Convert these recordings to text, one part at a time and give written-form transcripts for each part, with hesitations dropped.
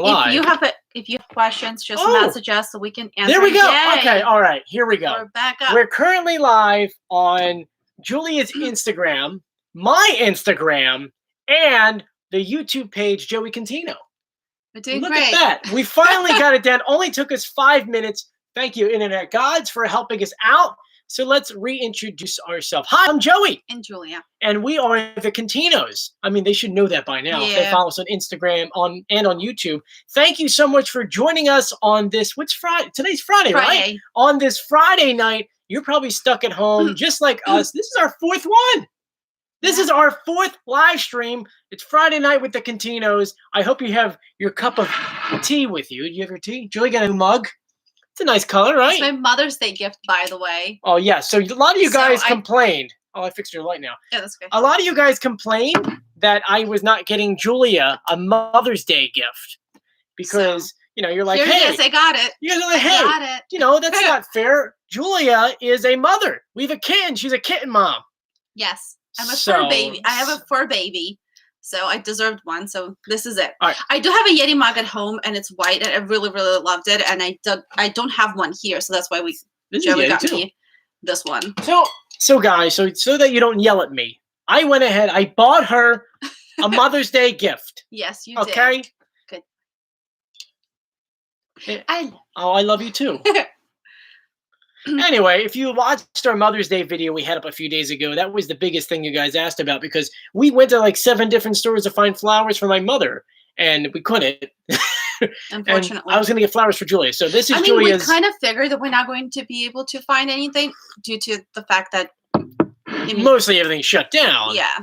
live. If you have questions, just Oh, message us so we can answer. There we go. Yay. Okay, all right, here we go. We're back up. We're currently live on Julia's Instagram, my Instagram, and the YouTube page, Joey Contino. We're doing Look great. at that. We finally got it down. Only took us 5 minutes. Thank you, Internet Gods, for helping us out. So let's reintroduce ourselves. Hi, I'm Joey. And Julia. And we are the Continos. I mean, they should know that by now. If they follow us on Instagram and on YouTube. Thank you so much for joining us on this. What's Friday? Today's Friday, right? On this Friday night, you're probably stuck at home just like us. This is our 4th one. This is our 4th live stream. It's Friday night with the Continos. I hope you have your cup of tea with you. Do you have your tea? Julie got a mug. It's a nice color, right? It's my Mother's Day gift, by the way. Oh, yeah. So a lot of you guys complained. Oh, I fixed your light now. Yeah, that's good. A lot of you guys complained that I was not getting Julia a Mother's Day gift because, you know, you're like, hey. Yes, I got it. You guys are like, hey, you know, that's not fair. Julia is a mother. We have a kitten. She's a kitten mom. Yes. I'm a fur baby. I have a fur baby. So I deserved one. So this is it. Right. I do have a Yeti mug at home, and it's white, and I really, really loved it. And I don't have one here, so that's why Joey got me this one. So guys, so that you don't yell at me, I went ahead. I bought her a Mother's Day gift. Yes, you did. Okay. Good. I love you too. Anyway, if you watched our Mother's Day video we had up a few days ago, that was the biggest thing you guys asked about because we went to like 7 different stores to find flowers for my mother, and we couldn't. Unfortunately. I was going to get flowers for Julia. So this is Julia's. We kind of figured that we're not going to be able to find anything due to the fact that mostly everything's shut down. Yeah.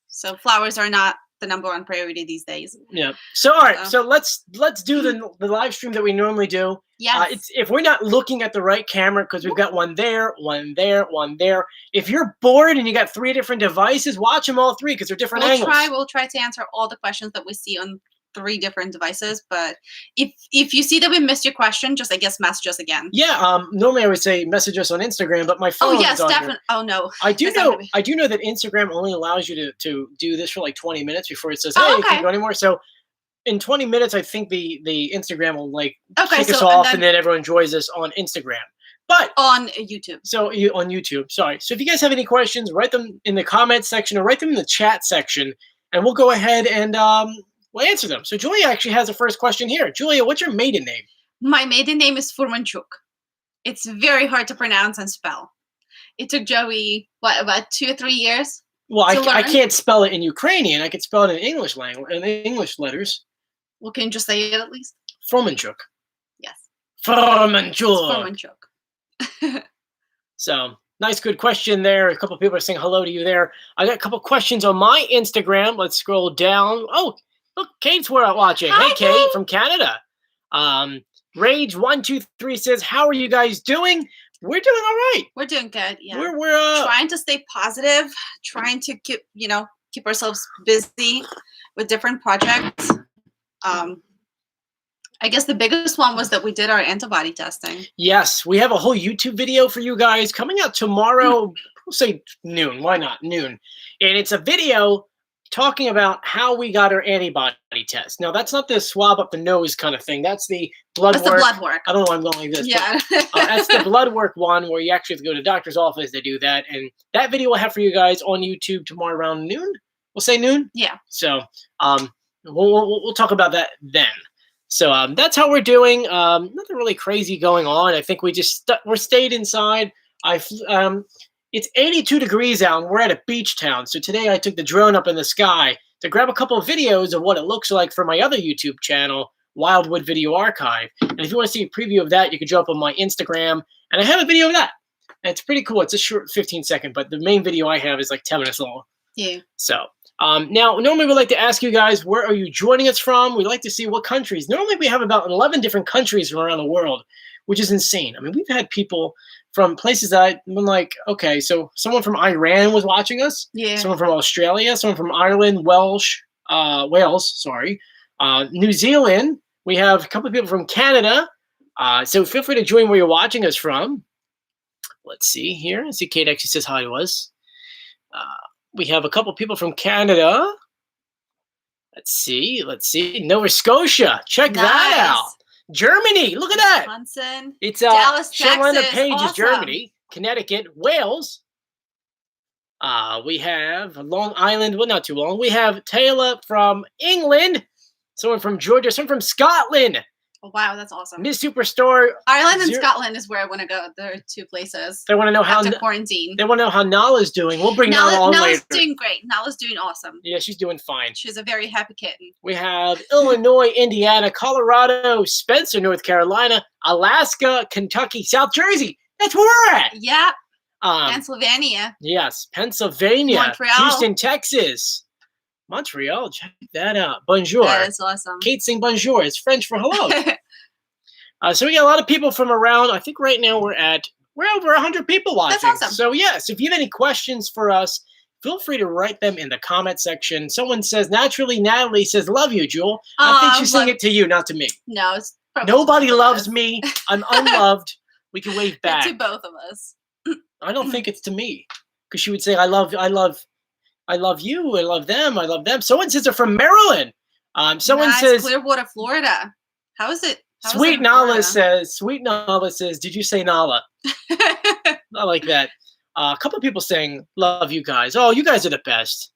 So flowers are not the #1 priority these days. Yeah. So all right. So let's do the live stream that we normally do. Yeah. If we're not looking at the right camera because we've got one there, one there, one there. If you're bored and you got 3 different devices, watch them all 3 because they're different angles. We'll try to answer all the questions that we see on 3 different devices. But if you see that we missed your question, just I guess message us again. Yeah. Normally I would say message us on Instagram, but my phone. Oh yes, definitely. Oh no. I do know that Instagram only allows you to do this for like 20 minutes before it says, hey, you can't go anymore. So in 20 minutes, I think the Instagram will like kick us off, and then everyone joins us on Instagram. But on YouTube. So on YouTube, sorry. So if you guys have any questions, write them in the comments section or write them in the chat section, and we'll go ahead and we'll answer them. So Julia actually has the first question here. Julia, what's your maiden name? My maiden name is Furmanchuk. It's very hard to pronounce and spell. It took Joey, about 2 or 3 years? Well, I can't spell it in Ukrainian. I could spell it in English language, in English letters. Well, can you just say it at least? Furmanchuk. Yes. Furmanchuk. So, nice, good question there. A couple people are saying hello to you there. I got a couple questions on my Instagram. Let's scroll down. Oh, look, Kate's watching. Hi, hey, Kate from Canada. Rage123 says, how are you guys doing? We're doing all right. We're doing good. Yeah. We're trying to stay positive, trying to keep ourselves busy with different projects. I guess the biggest one was that we did our antibody testing. Yes, we have a whole YouTube video for you guys coming out tomorrow. We'll say noon. Why not noon? And it's a video talking about how we got our antibody test. Now, that's not the swab up the nose kind of thing. That's the blood work. That's the blood work. I don't know why I'm going like this. Yeah. But, that's the blood work one where you actually have to go to the doctor's office to do that. And that video we'll have for you guys on YouTube tomorrow around noon. We'll say noon? Yeah. So we'll talk about that then. So that's how we're doing. Nothing really crazy going on. I think we just we're stayed inside. It's 82 degrees out, and we're at a beach town. So today I took the drone up in the sky to grab a couple of videos of what it looks like for my other YouTube channel, Wildwood Video Archive. And if you want to see a preview of that, you can jump on my Instagram, and I have a video of that. And it's pretty cool. It's a short 15-second, but the main video I have is like 10 minutes long. Yeah. So now, normally we like to ask you guys, where are you joining us from? We like to see what countries. Normally we have about 11 different countries from around the world, which is insane. I mean, we've had people from places that I've been like, okay, so someone from Iran was watching us. Yeah. Someone from Australia, someone from Ireland, Wales, sorry. New Zealand. We have a couple of people from Canada. So feel free to join where you're watching us from. Let's see here. I see Kate actually says hi to us. We have a couple people from Canada. Let's see. Nova Scotia. Check that out. Nice. Germany. Look at that. Wisconsin. It's Dallas, Shetland Texas. Page is Awesome. Germany. Connecticut. Wales. We have Long Island. Well, not too long. We have Taylor from England. Someone from Georgia. Someone from Scotland. Oh, wow, that's awesome. Miss Superstore. Ireland and Scotland is where I want to go. There are 2 places. They want to know how quarantine. They want to know how Nala's doing. We'll bring Nala on later. Nala's doing great. Nala's doing awesome. Yeah, she's doing fine. She's a very happy kitten. We have Illinois, Indiana, Colorado, Spencer, North Carolina, Alaska, Kentucky, South Jersey. That's where we're at. Yeah. Pennsylvania. Yes, Pennsylvania. Montreal. Houston, Texas. Montreal, check that out. Bonjour. That is awesome. Kate saying bonjour. It's French for hello. So we got a lot of people from around. I think right now we're over 100 people watching. That's awesome. So yes, if you have any questions for us, feel free to write them in the comment section. Someone says, naturally, Natalie says, love you, Jewel. I think she's saying it to you, not to me. No, it's nobody loves me. I'm unloved. We can wave back. To both of us. I don't think it's to me. Because she would say, I love you, I love them, I love them. Someone says they're from Maryland. Someone says Clearwater, Florida. How is it? Sweet Nala says, did you say Nala? I like that. A couple of people saying, love you guys. Oh, you guys are the best.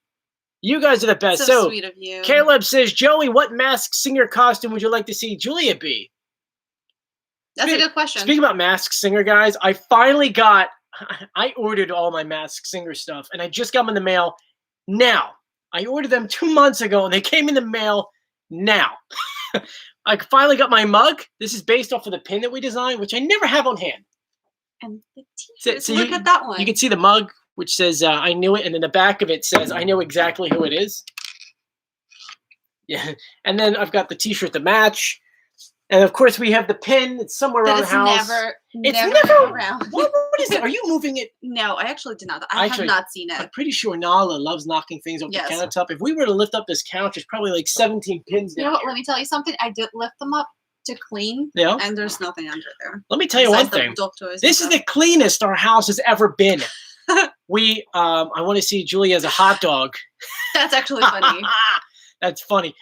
You guys are the best. So sweet of you. Caleb says, Joey, what Masked Singer costume would you like to see Julia be? That's a good question. Speaking about Masked Singer, guys, I ordered all my Masked Singer stuff, and I just got them in the mail now. I ordered them 2 months ago, and they came in the mail now. I finally got my mug. This is based off of the pin that we designed, which I never have on hand. And the t-shirts. Look at that one. You can see the mug, which says, I knew it. And then the back of it says, I know exactly who it is. Yeah. And then I've got the t-shirt to match. And of course, we have the pin. It's somewhere around the house. It's never around. What is it? Are you moving it? No, I actually did not. I have not seen it. I'm pretty sure Nala loves knocking things off the countertop. If we were to lift up this couch, there's probably like 17 pins down here. Let me tell you something. I did lift them up to clean, and there's nothing under there. Let me tell you one thing. This is the cleanest our house has ever been. I want to see Julie as a hot dog. That's actually funny. That's funny.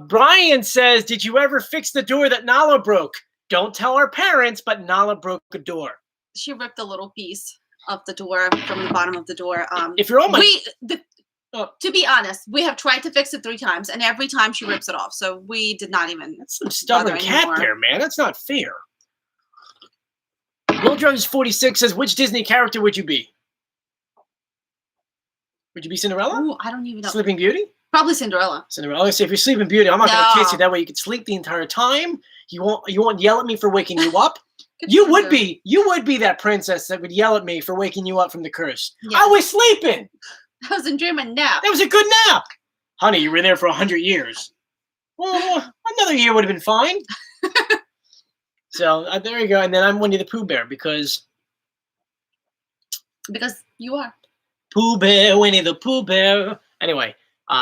Brian says, did you ever fix the door that Nala broke? Don't tell our parents, but Nala broke a door. She ripped a little piece of the door from the bottom of the door. If you're on my... to be honest, we have tried to fix it 3 times, and every time she rips it off. So we did not even... That's some stubborn cat there, man. That's not fair. Will Jones 46 says, which Disney character would you be? Would you be Cinderella? Ooh, I don't even know. Sleeping Beauty? Probably Cinderella. Cinderella. So if you're Sleeping Beauty, I'm not going to kiss you. That way you can sleep the entire time. You won't yell at me for waking you up. You would be that princess that would yell at me for waking you up from the curse. Yeah. I was sleeping. I was enjoying my nap. That was a good nap. Honey, you were there for 100 years. Well, another year would have been fine. So there you go. And then I'm Winnie the Pooh Bear because you are. Pooh Bear, Winnie the Pooh Bear. Anyway,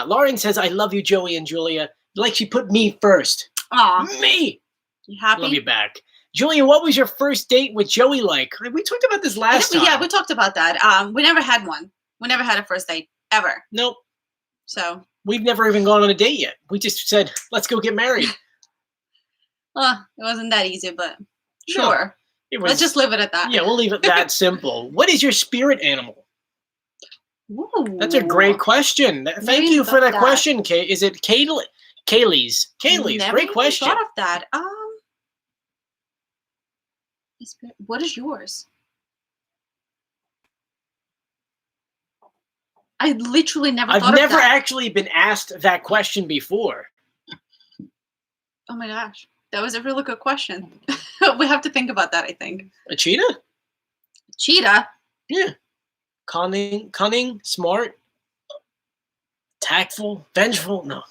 Lauren says, I love you, Joey and Julia. Like she put me first. Aw. Me. You happy? Love you back. Julia, what was your first date with Joey like? We talked about this last time. Yeah, we talked about that. We never had one. We never had a first date, ever. Nope. So. We've never even gone on a date yet. We just said, let's go get married. It wasn't that easy, but sure. No, let's just leave it at that. Yeah, we'll leave it that simple. What is your spirit animal? Ooh. That's a great question. Thank you for that question, Kate. Is it Kaylee's? Kaylee's. Great question. Thought of that. What is yours? I literally never thought of that. I've never actually been asked that question before. Oh my gosh. That was a really good question. We have to think about that, I think. A cheetah? Cheetah? Yeah. Cunning, smart, tactful, vengeful. No,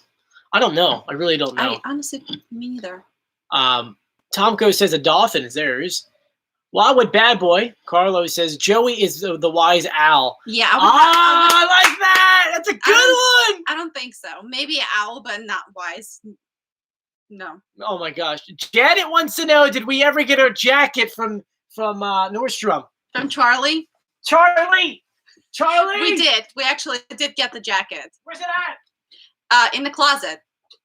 I don't know. I really don't know. Honestly, me neither. Tomko says a dolphin is theirs. Wildwood Bad Boy. Carlos says Joey is the wise owl. Yeah. I like that. That's a good one. I don't think so. Maybe an owl, but not wise. No. Oh my gosh. Janet wants to know, did we ever get our jacket from Nordstrom? From Charlie? Charlie! We did. We actually did get the jacket. Where's it In the closet.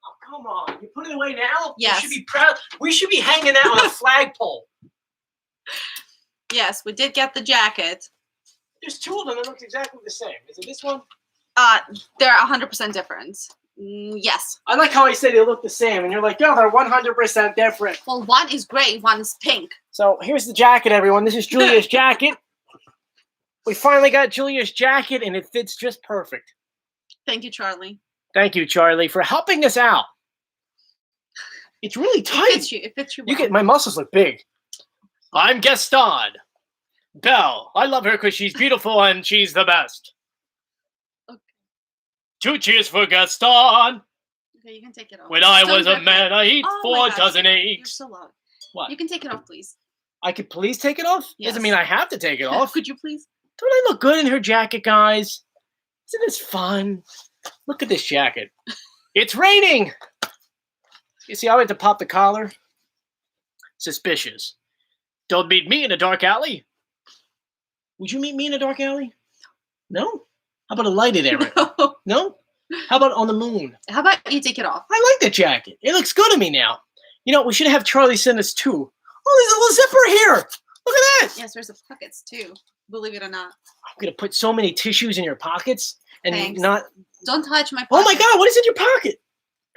Oh, come on. You put it away now? Yes. We should be proud. We should be hanging out on a flagpole. Yes, we did get the jacket. There's two of them that look exactly the same. Is it this one? They're 100% different. Yes. I like how I say they look the same, and you're like, no, they're 100% different. Well, one is gray, one is pink. So here's the jacket, everyone. This is Julia's jacket. We finally got Julia's jacket, and it fits just perfect. Thank you, Charlie. Thank you, Charlie, for helping us out. It's really tight. It fits you well. You get my muscles look big. I'm Gaston. Belle. I love her because she's beautiful and she's the best. Okay. 2 cheers for Gaston. Okay, you can take it off. When I was a man, I eat 4 dozen You're eggs. so loud. What? You can take it off, please. I could please take it off? Yes. Doesn't mean I have to take it off. Could you please? Don't I look good in her jacket, guys? Isn't this fun? Look at this jacket. It's raining. You see, I went to pop the collar. Suspicious. Don't meet me in a dark alley. Would you meet me in a dark alley? No? How about a lighted area? No. No? How about on the moon? How about you take it off? I like that jacket. It looks good on me now. You know, we should have Charlie send us 2. Oh, there's a little zipper here. Look at that. Yes, there's the pockets too. Believe it or not. I'm going to put so many tissues in your pockets and Thanks. not... Don't touch my pockets. Oh my God, what is in your pocket?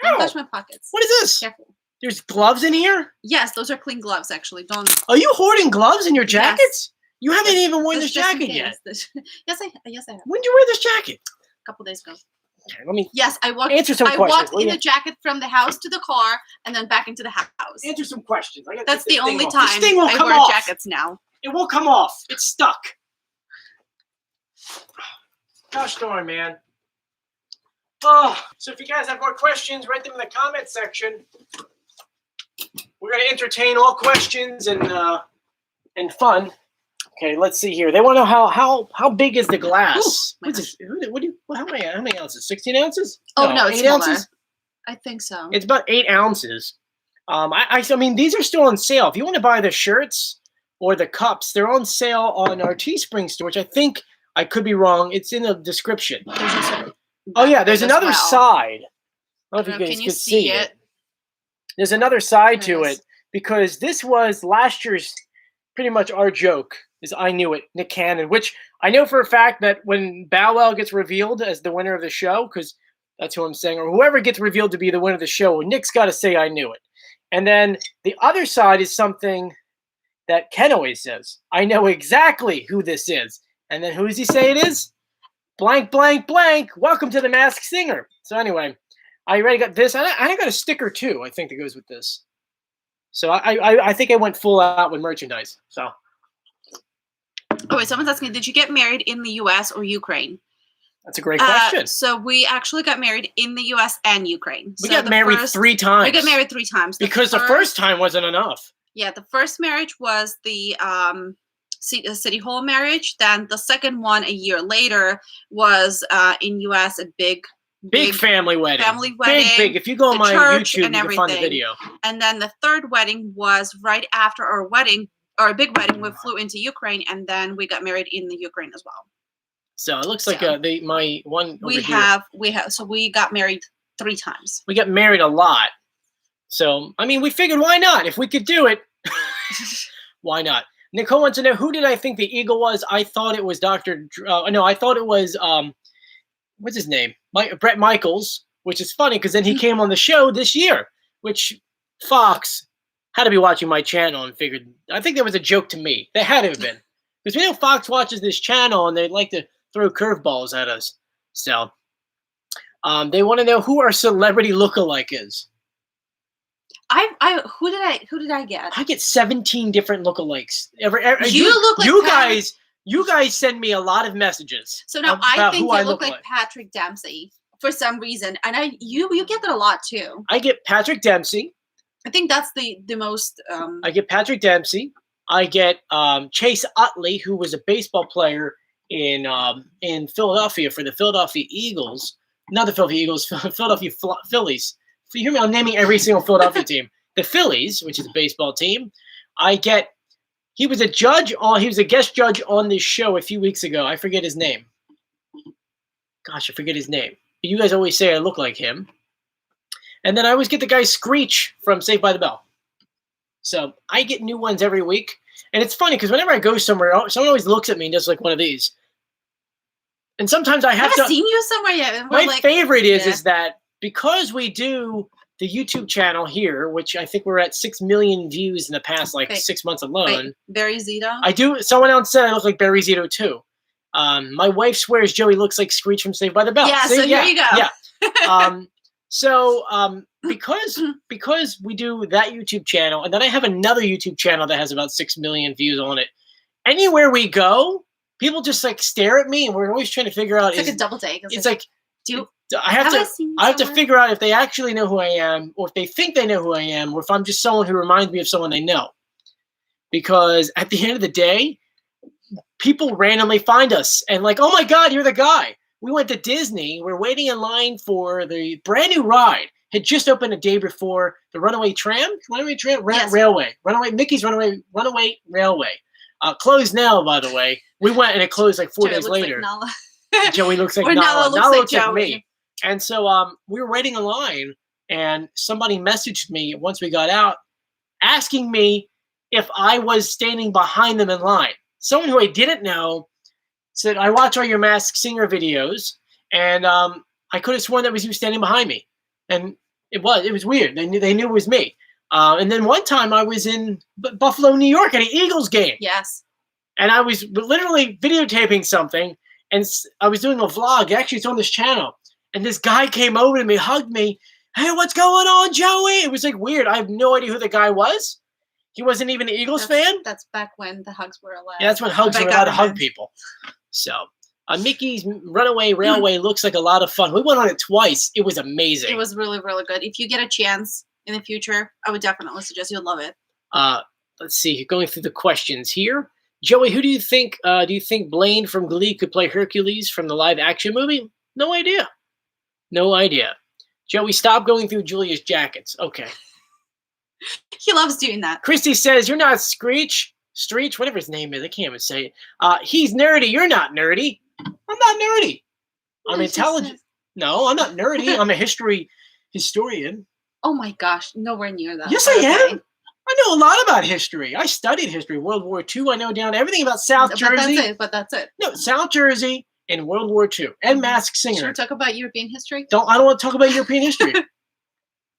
Don't Ow. touch my pockets. What is this? Careful. There's gloves in here? Yes, those are clean gloves, actually. Don't. Are you hoarding gloves in your Yes. jackets? You haven't even worn this Just in jacket yet. case. Yes, I have. When did you wear this jacket? A couple days ago. Okay, let me Yes, I walked. answer some I questions. walked will in you? the jacket from the house to the car, and then back into the house. Answer some questions. I gotta That's take the this thing only off. time This thing won't I come wear off. jackets now. It won't come off. It's stuck. Gosh darn, man. Oh, so if you guys have more questions, write them in the comment section. We're going to entertain all questions and fun. Okay, let's see here. They want to know how big is the glass? Ooh, my What's this? How many ounces? 16 ounces? Oh no, it's 8 smaller. ounces? I think so. It's about 8 ounces. I mean, these are still on sale. If you want to buy the shirts or the cups, they're on sale on our Teespring store, which I think, I could be wrong. It's in the description. Oh yeah, there's as another well. side. I don't know if you guys Can you could see it? There's another side to Yes. it because this was last year's, pretty much our joke is I Knew It, Nick Cannon, which I know for a fact that when Bow Wow gets revealed as the winner of the show, because that's who I'm saying, or whoever gets revealed to be the winner of the show, Nick's got to say I knew it. And then the other side is something that Ken always says. I know exactly who this is. And then who does he say it is? Blank, blank, blank. Welcome to the Masked Singer. So anyway, I already got this. I got a sticker too, I think, that goes with this. So I think I went full out with merchandise. So Oh wait, someone's asking, did you get married in the U.S. or Ukraine? that's a great question. So we actually got married in the U.S. and Ukraine. We So got the married first- 3 times. We got married 3 times. because the first time wasn't enough. Yeah, the first marriage was the city hall marriage. Then the second one a year later was in U.S. a big Family wedding. family wedding, Big. If you go on the my church YouTube, and you can find the everything. video. And then the third wedding was right after our wedding, or a big wedding. We flew into Ukraine, and then we got married in the Ukraine as well. So it looks like So, my one over We here. have. So we got married 3 times. We got married a lot. So, I mean, we figured why not? If we could do it, why not? Nicole wants to know, who did I think the eagle was? I thought it was no, I thought it was, what's his name? Brett Michaels, which is funny because then he came on the show this year, which Fox had to be watching my channel and figured, I think there was a joke to me. They had to have been. Because we know Fox watches this channel and they like to throw curveballs at us. So, they want to know who our celebrity lookalike is. Who did I get? I get 17 different lookalikes. You look like you guys send me a lot of messages. So now I about think who you I look like Patrick Dempsey for some reason, and you get that a lot too. I get Patrick Dempsey. I think that's the most. I get Patrick Dempsey. I get Chase Utley, who was a baseball player in Philadelphia for the Philadelphia Eagles. Not the Philadelphia Eagles, Philadelphia Phillies. You hear me? I'm naming every single Philadelphia team. The Phillies, which is a baseball team. He was a guest judge on this show a few weeks ago. I forget his name. Gosh, I forget his name. but you guys always say I look like him. And then I always get the guy Screech from Saved by the Bell. So I get new ones every week. And it's funny because whenever I go somewhere, someone always looks at me and does like one of these. And sometimes I have I haven't seen you somewhere yet. My favorite is that because we do the YouTube channel here, which I think we're at 6 million views in the past 6 months alone. Barry Zito? I do. Someone else said I look like Barry Zito too. My wife swears Joey looks like Screech from Saved by the Bell. Yeah, so here you go. Yeah. Because we do that YouTube channel, and then I have another YouTube channel that has about 6 million views on it. Anywhere we go, people just like stare at me, and we're always trying to figure out. It's like a double take. It's like, I have to figure out if they actually know who I am, or if they think they know who I am, or if I'm just someone who reminds me of someone they know. Because at the end of the day, people randomly find us and like, oh my God, you're the guy. We went to Disney. We're waiting in line for the brand new ride. Had just opened a day before the Runaway Railway. Mickey's Runaway Railway. Closed now, by the way. We went and it closed like 4 days later. Like Joey looks like Nala. Nala looks like me. And so we were waiting in line, and somebody messaged me once we got out asking me if I was standing behind them in line. Someone who I didn't know said, I watch all your Masked Singer videos, and I could have sworn that was you standing behind me. And it was weird. They knew it was me. And then one time I was in Buffalo, New York at an Eagles game. Yes. And I was literally videotaping something, and I was doing a vlog. Actually, it's on this channel. And this guy came over to me, hugged me. Hey, what's going on, Joey? It was like weird. I have no idea who the guy was. He wasn't even an Eagles fan. That's back when the hugs were allowed. Yeah, that's when hugs were allowed to hug people. So Mickey's Runaway Railway looks like a lot of fun. We went on it twice. It was amazing. It was really, really good. If you get a chance in the future, I would definitely suggest you'll love it. Let's see. Going through the questions here. Joey, who do you think Blaine from Glee could play Hercules from the live action movie? No idea. No idea. Joey, stop going through Julia's jackets. Okay. He loves doing that. Christy says, you're not Screech, whatever his name is. I can't even say it. He's nerdy. You're not nerdy. I'm not nerdy. I'm intelligent. No, I'm not nerdy. I'm a historian. Oh my gosh, nowhere near that. Yes, I am. I know a lot about history. I studied history. World War II. I know down everything about South Jersey. But that's it. No, South Jersey and World War II and Masked Singer. Should we talk about European history? I don't want to talk about European history.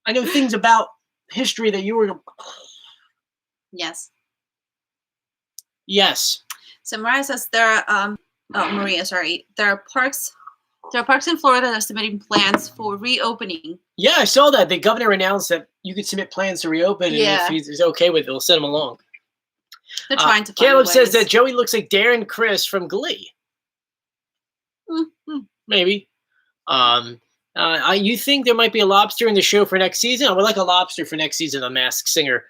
I know things about history that you were. Yes. Yes. So Mariah says there are parks in Florida that are submitting plans for reopening. Yeah, I saw that. The governor announced that you could submit plans to reopen, and if he's okay with it, they'll send them along. They're trying to find Caleb ways. says that Joey looks like Darren Criss from Glee. Maybe. You think there might be a lobster in the show for next season? I would like a lobster for next season of Masked Singer.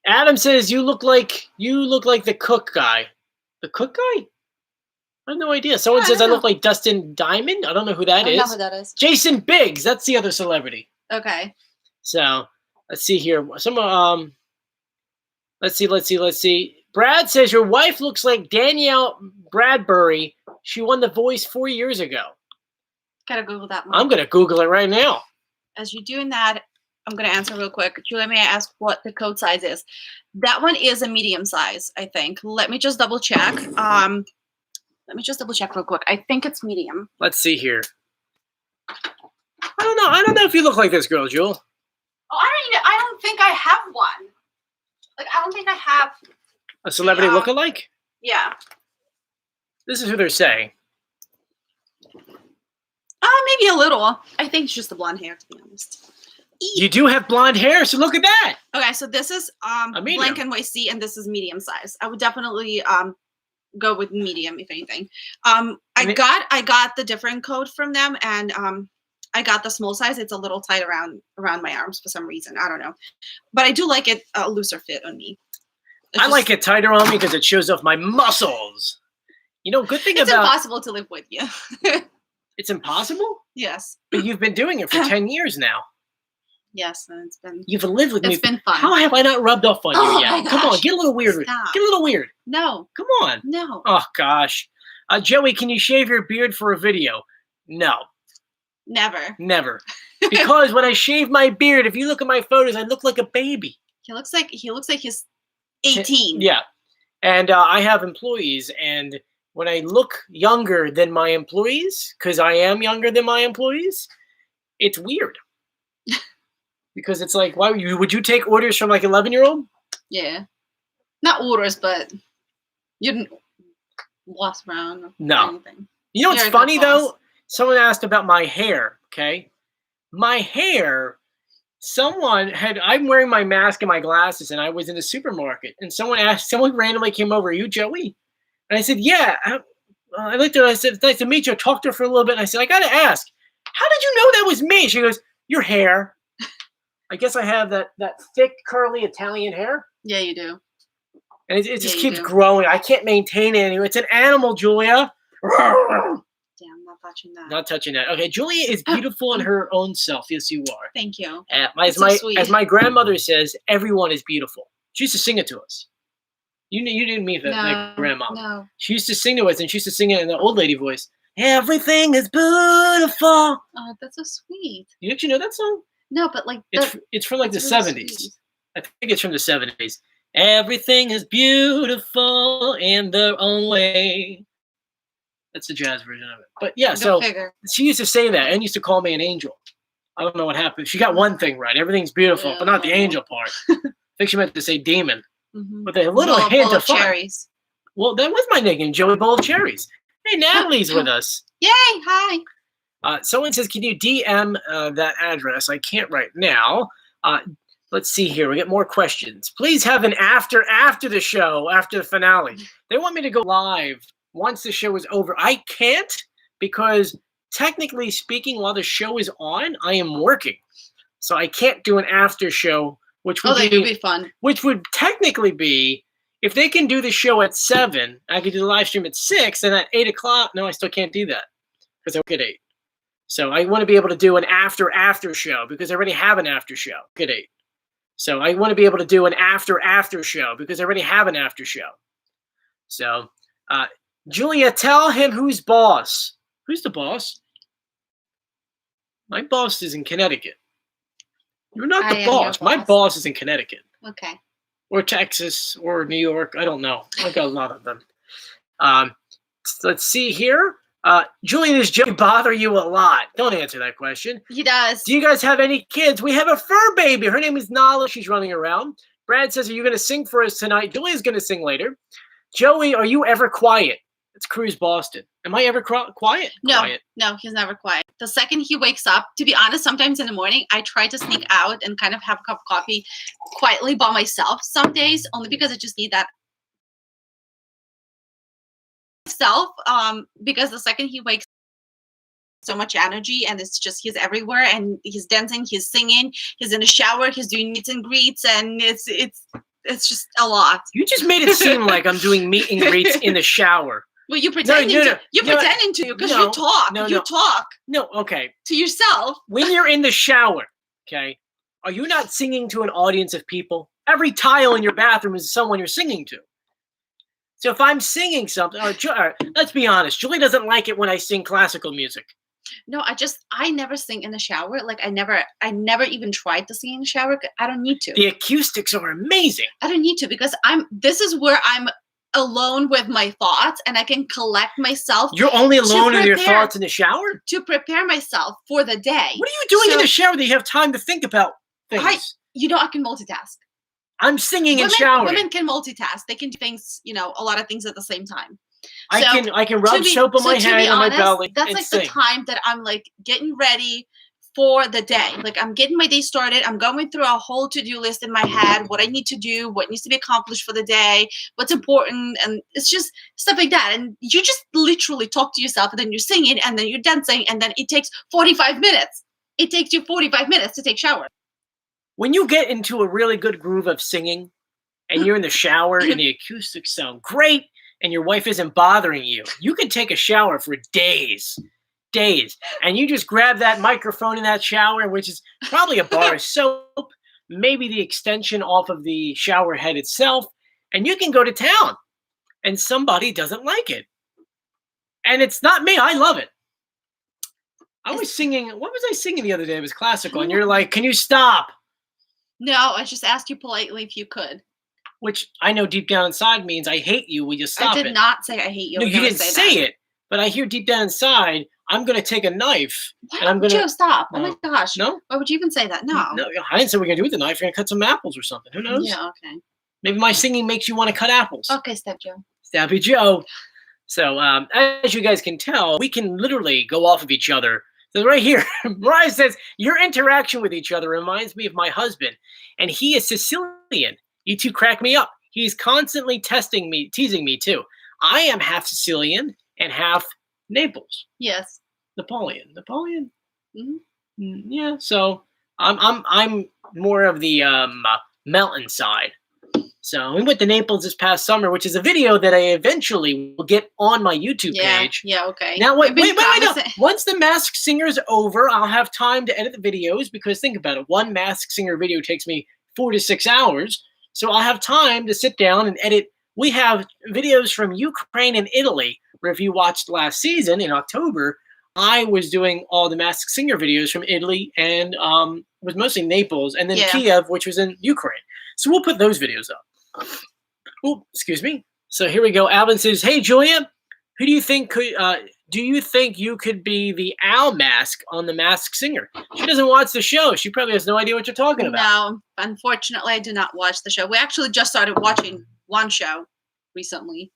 Adam says you look like the cook guy. The cook guy? I have no idea. Someone says I look like Dustin Diamond. I don't know who that is. I don't know who that is. Jason Biggs. That's the other celebrity. Okay. So let's see here. Let's see. Brad says your wife looks like Danielle Bradbury. She won The Voice 4 years ago. Gotta Google that one. I'm gonna Google it right now. As you're doing that, I'm gonna answer real quick. Julia, may I ask what the coat size is? That one is a medium size, I think. Let me just double check. Let me just double check real quick. I think it's medium. Let's see here. I don't know if you look like this girl, Jewel. Oh, I don't think I have one. Like, I don't think I have a celebrity lookalike? Yeah. This is who they're saying. Maybe a little. I think it's just the blonde hair, to be honest. You do have blonde hair, so look at that. Okay, so this is blank and white C, and this is medium size. I would definitely go with medium, if anything. I got the different coat from them, and I got the small size. It's a little tight around my arms for some reason. I don't know, but I do like it a looser fit on me. I like it tighter on me because it shows off my muscles. You know, good thing it's about impossible to live with you. It's impossible? Yes. But you've been doing it for 10 years now. Yes, and it's been. You've lived with me. It's been fun. How have I not rubbed off on you yet? My Come on, gosh. get a little weird. Stop. Get a little weird. No. Come on. No. Oh gosh. Joey, can you shave your beard for a video? No. Never. Because when I shave my beard, if you look at my photos, I look like a baby. He looks like he's 18. Yeah. And I have employees, and when I look younger than my employees, because I am younger than my employees, it's weird. Because it's like, why would you take orders from like 11-year-old? Yeah. Not orders, but you didn't walk around or anything. You know what's funny though? Someone asked about my hair, okay? My hair, I'm wearing my mask and my glasses, and I was in the supermarket, and someone randomly came over, "Are you Joey?" And I said, "Yeah." I looked at her, I said, "Nice to meet you." I talked to her for a little bit, and I said, "I got to ask, how did you know that was me?" She goes, "Your hair." I guess I have that thick, curly Italian hair. Yeah, you do. And it just keeps growing. I can't maintain it anymore. It's an animal, Julia. Damn, not touching that. Not touching that. Okay, Julia is beautiful in her own self. Yes, you are. Thank you. As my grandmother says, everyone is beautiful. She used to sing it to us. You didn't meet my grandma. No. She used to sing to us, and she used to sing it in the old lady voice. Everything is beautiful. Oh, that's so sweet. You actually know that song? No, but like it's from like the really 70s. Sweet. I think it's from the 70s. Everything is beautiful in their own way. That's the jazz version of it. But yeah, she used to say that and used to call me an angel. I don't know what happened. She got one thing right. Everything's beautiful, but not the angel part. I think she meant to say demon. Mm-hmm. With a little hint of cherries. Well, that was my nickname, Joey Bowl of Cherries. Hey, Natalie's with us. Yay! Hi. Someone says, "Can you DM that address?" I can't right now. Let's see here. We get more questions. Please have an after the show, after the finale. They want me to go live once the show is over. I can't because technically speaking, while the show is on, I am working. So I can't do an after show, which would be fun. Which would technically be, if they can do the show at 7, I could do the live stream at 6, and at 8 o'clock, no, I still can't do that because I work at 8. So I want to be able to do an after show because I already have an after show at 8. So I want to be able to do an after show because I already have an after show. So, Julia, tell him who's boss. Who's the boss? My boss is in Connecticut. You're not the boss. My boss is in Connecticut. Okay. Or Texas or New York. I don't know. I got a lot of them. Let's see here. Julian, does Joey bother you a lot? Don't answer that question. He does. Do you guys have any kids? We have a fur baby. Her name is Nala. She's running around. Brad says, "Are you going to sing for us tonight?" Julia's going to sing later. Joey, are you ever quiet? It's Cruz Boston. Am I ever quiet? No, quiet. No, he's never quiet. The second he wakes up, to be honest, sometimes in the morning, I try to sneak out and kind of have a cup of coffee quietly by myself some days, only because I just need that self. Because the second he wakes, so much energy, and it's just he's everywhere, and he's dancing, he's singing, he's in the shower, he's doing meets and greets, and it's just a lot. You just made it seem like I'm doing meet and greets in the shower. Well, you're pretending to because you talk. You talk. No, okay. To yourself. When you're in the shower, okay, are you not singing to an audience of people? Every tile in your bathroom is someone you're singing to. So if I'm singing something, let's be honest, Julie doesn't like it when I sing classical music. No, I never sing in the shower. Like I never even tried to sing in the shower. I don't need to. The acoustics are amazing. I don't need to because this is where I'm alone with my thoughts and I can collect myself. You're only alone in your thoughts in the shower? To prepare myself for the day. What are you doing in the shower that you have time to think about things? I can multitask. I'm singing and showering. Women can multitask. They can do things, a lot of things at the same time. I can rub soap on my head and on my belly. That's like the time that I'm like getting ready for the day. Like I'm getting my day started. I'm going through a whole to-do list in my head, what I need to do, what needs to be accomplished for the day, what's important. And it's just stuff like that. And you just literally talk to yourself and then you're singing and then you're dancing and then it takes 45 minutes. It takes you 45 minutes to take a shower. When you get into a really good groove of singing and you're in the shower and the acoustics sound great, and your wife isn't bothering you, you can take a shower for days. And you just grab that microphone in that shower, which is probably a bar of soap, maybe the extension off of the shower head itself, and you can go to town. And somebody doesn't like it. And it's not me. I love it. I was singing. What was I singing the other day? It was classical, and you're like, "Can you stop?" No, I just asked you politely if you could. Which I know deep down inside means I hate you. Will you stop it? I did not say I hate you. No, you didn't say it, but I hear deep down inside, I'm going to take a knife and I'm going to. Joe, stop. Oh my gosh. No? Why would you even say that? No. No, I didn't say we're going to do with the knife. You're going to cut some apples or something. Who knows? Yeah, okay. Maybe my singing makes you want to cut apples. Okay, Step Joe. Stabby Joe. So, as you guys can tell, we can literally go off of each other. So right here, Mariah says, your interaction with each other reminds me of my husband, and he is Sicilian. You two crack me up. He's constantly teasing me too. I am half Sicilian and half Naples. Yes. Napoleon. Mm-hmm. Yeah. So I'm more of the mountain side. So we went to Naples this past summer, which is a video that I eventually will get on my YouTube page. Yeah. Okay. Now wait. No. Once the Masked Singer's over, I'll have time to edit the videos because think about it. One Masked Singer video takes me 4 to 6 hours. So I'll have time to sit down and edit. We have videos from Ukraine and Italy, where if you watched last season in October, I was doing all the Masked Singer videos from Italy and it was mostly Naples and then Kiev, which was in Ukraine. So we'll put those videos up. Oh, excuse me. So here we go. Alvin says, hey, Julia, who do you think you could be the owl mask on the Masked Singer? She doesn't watch the show. She probably has no idea what you're talking about. No, unfortunately, I do not watch the show. We actually just started watching one show recently.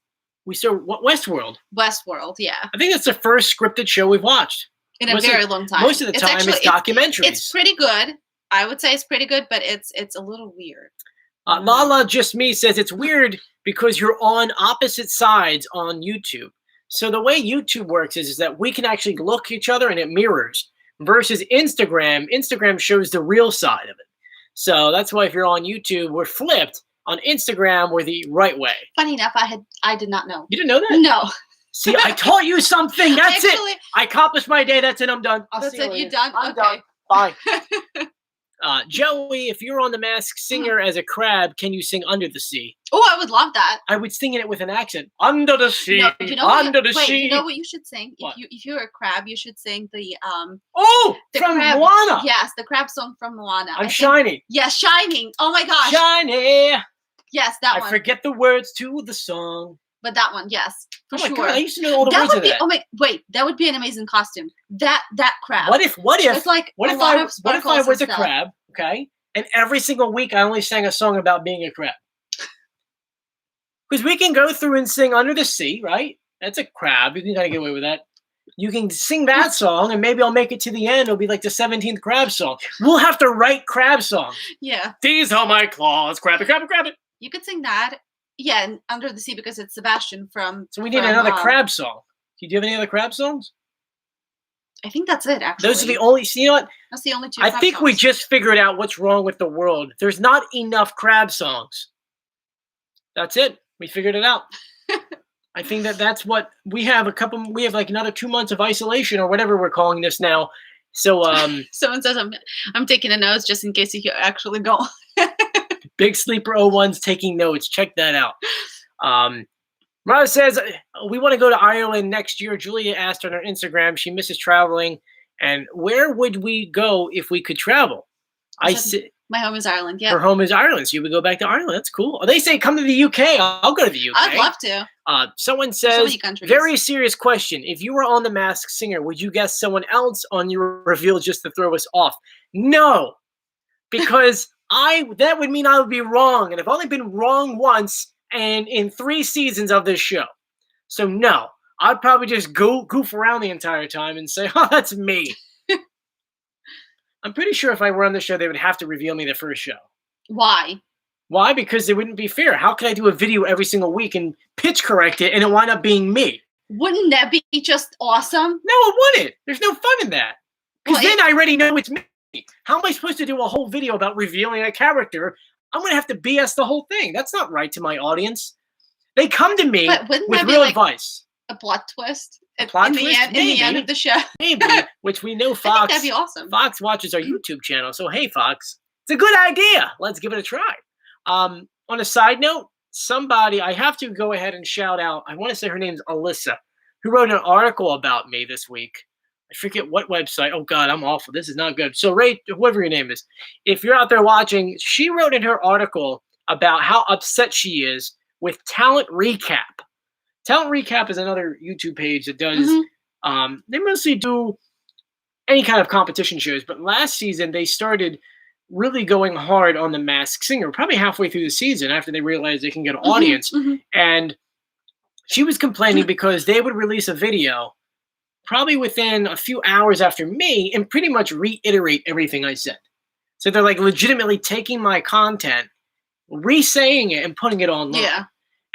We saw Westworld. Westworld, yeah. I think that's the first scripted show we've watched. In a very long time. Most of the time, it's documentaries. It's pretty good. I would say it's pretty good, but it's a little weird. Lala Just Me says it's weird because you're on opposite sides on YouTube. So the way YouTube works is that we can actually look at each other and it mirrors versus Instagram. Instagram shows the real side of it. So that's why if you're on YouTube, we're flipped. On Instagram, we're the right way. Funny enough, I did not know. You didn't know that? No. See, I taught you something. That's it. I accomplished my day. That's it. I'm done. That's it. You're done? I'm done. Bye. Joey, if you're on the Masked Singer as a crab, can you sing Under the Sea? Oh, I would love that. I would sing it with an accent. Under the sea. No, under the sea. You know what you should sing? What? If you're a crab, you should sing the from Moana. Yes, the crab song from Moana. I'm Shining. Yes, Shining. Oh my gosh. Shining. Yes, that one. I forget the words to the song. But that one, yes, for sure. God, I used to know all the words of that. Oh my, wait, that would be an amazing costume. That crab. What if it's like what if I was a crab, okay? And every single week I only sang a song about being a crab. Because we can go through and sing Under the Sea, right? That's a crab. You can kind of get away with that. You can sing that song, and maybe I'll make it to the end. It'll be like the 17th crab song. We'll have to write crab songs. Yeah. These are my claws. Crab it. You could sing that. Yeah, and Under the Sea because it's Sebastian from. So we need another crab song. Do you have any other crab songs? I think that's it, actually. Those are the only. See, you know what? That's the only two. I think we just figured out what's wrong with the world. There's not enough crab songs. That's it. We figured it out. I think that's what we have. We have like another 2 months of isolation or whatever we're calling this now. So someone says I'm taking a notes just in case you actually go. Big Sleeper 01's taking notes. Check that out. Mara says, we want to go to Ireland next year. Julia asked on her Instagram. She misses traveling. And where would we go if we could travel? My home is Ireland, yeah. Her home is Ireland, so you would go back to Ireland. That's cool. They say come to the UK. I'll go to the UK. I'd love to. Someone says, very serious question. If you were on The Masked Singer, would you guess someone else on your reveal just to throw us off? No, because that would mean I would be wrong. And I've only been wrong once and in 3 seasons of this show. So no, I'd probably just goof around the entire time and say, oh, that's me. I'm pretty sure if I were on the show, they would have to reveal me the first show. Why? Why? Because it wouldn't be fair. How could I do a video every single week and pitch correct it and it wind up being me? Wouldn't that be just awesome? No, it wouldn't. There's no fun in that. Because then I already know it's me. How am I supposed to do a whole video about revealing a character? I'm going to have to BS the whole thing. That's not right to my audience. They come to me with real advice. A plot twist? In the end of the show. Maybe, which we know Fox. I think that'd be awesome. Fox watches our YouTube channel. So, hey, Fox, it's a good idea. Let's give it a try. On a side note, I have to go ahead and shout out, I want to say her name's Alyssa, who wrote an article about me this week. I forget what website. Oh God, I'm awful. This is not good. So Ray, whoever your name is, if you're out there watching, she wrote in her article about how upset she is with Talent Recap. Talent Recap is another YouTube page that does. They mostly do any kind of competition shows, but last season they started really going hard on the Masked Singer. Probably halfway through the season, after they realized they can get an audience, and she was complaining because they would release a video probably within a few hours after me and pretty much reiterate everything I said. So they're like legitimately taking my content, re-saying it, and putting it online. Yeah.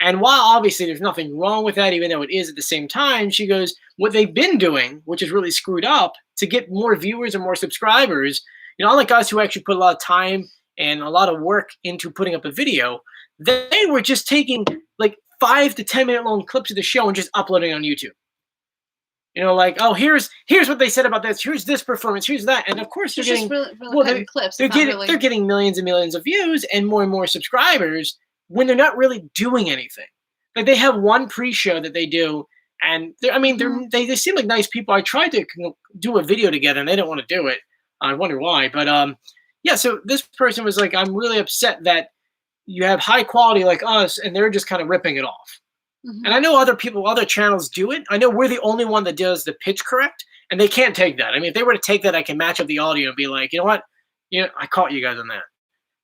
And while obviously there's nothing wrong with that, even though it is at the same time, she goes, what they've been doing, which is really screwed up, to get more viewers and more subscribers, you know, unlike us who actually put a lot of time and a lot of work into putting up a video, they were just taking like 5 to 10 minute long clips of the show and just uploading on YouTube. You know, like, oh, here's what they said about this. Here's this performance. Here's that. And of course, they're getting clips. They're getting millions and millions of views and more subscribers when they're not really doing anything. Like they have one pre-show that they do, and they seem like nice people. I tried to do a video together, and they didn't want to do it. I wonder why, but yeah. So this person was like, I'm really upset that you have high quality like us, and they're just kind of ripping it off. And I know other channels do it. I know we're the only one that does the pitch correct, and they can't take that. I mean, if they were to take that, I can match up the audio and be like, you know what? I caught you guys on that.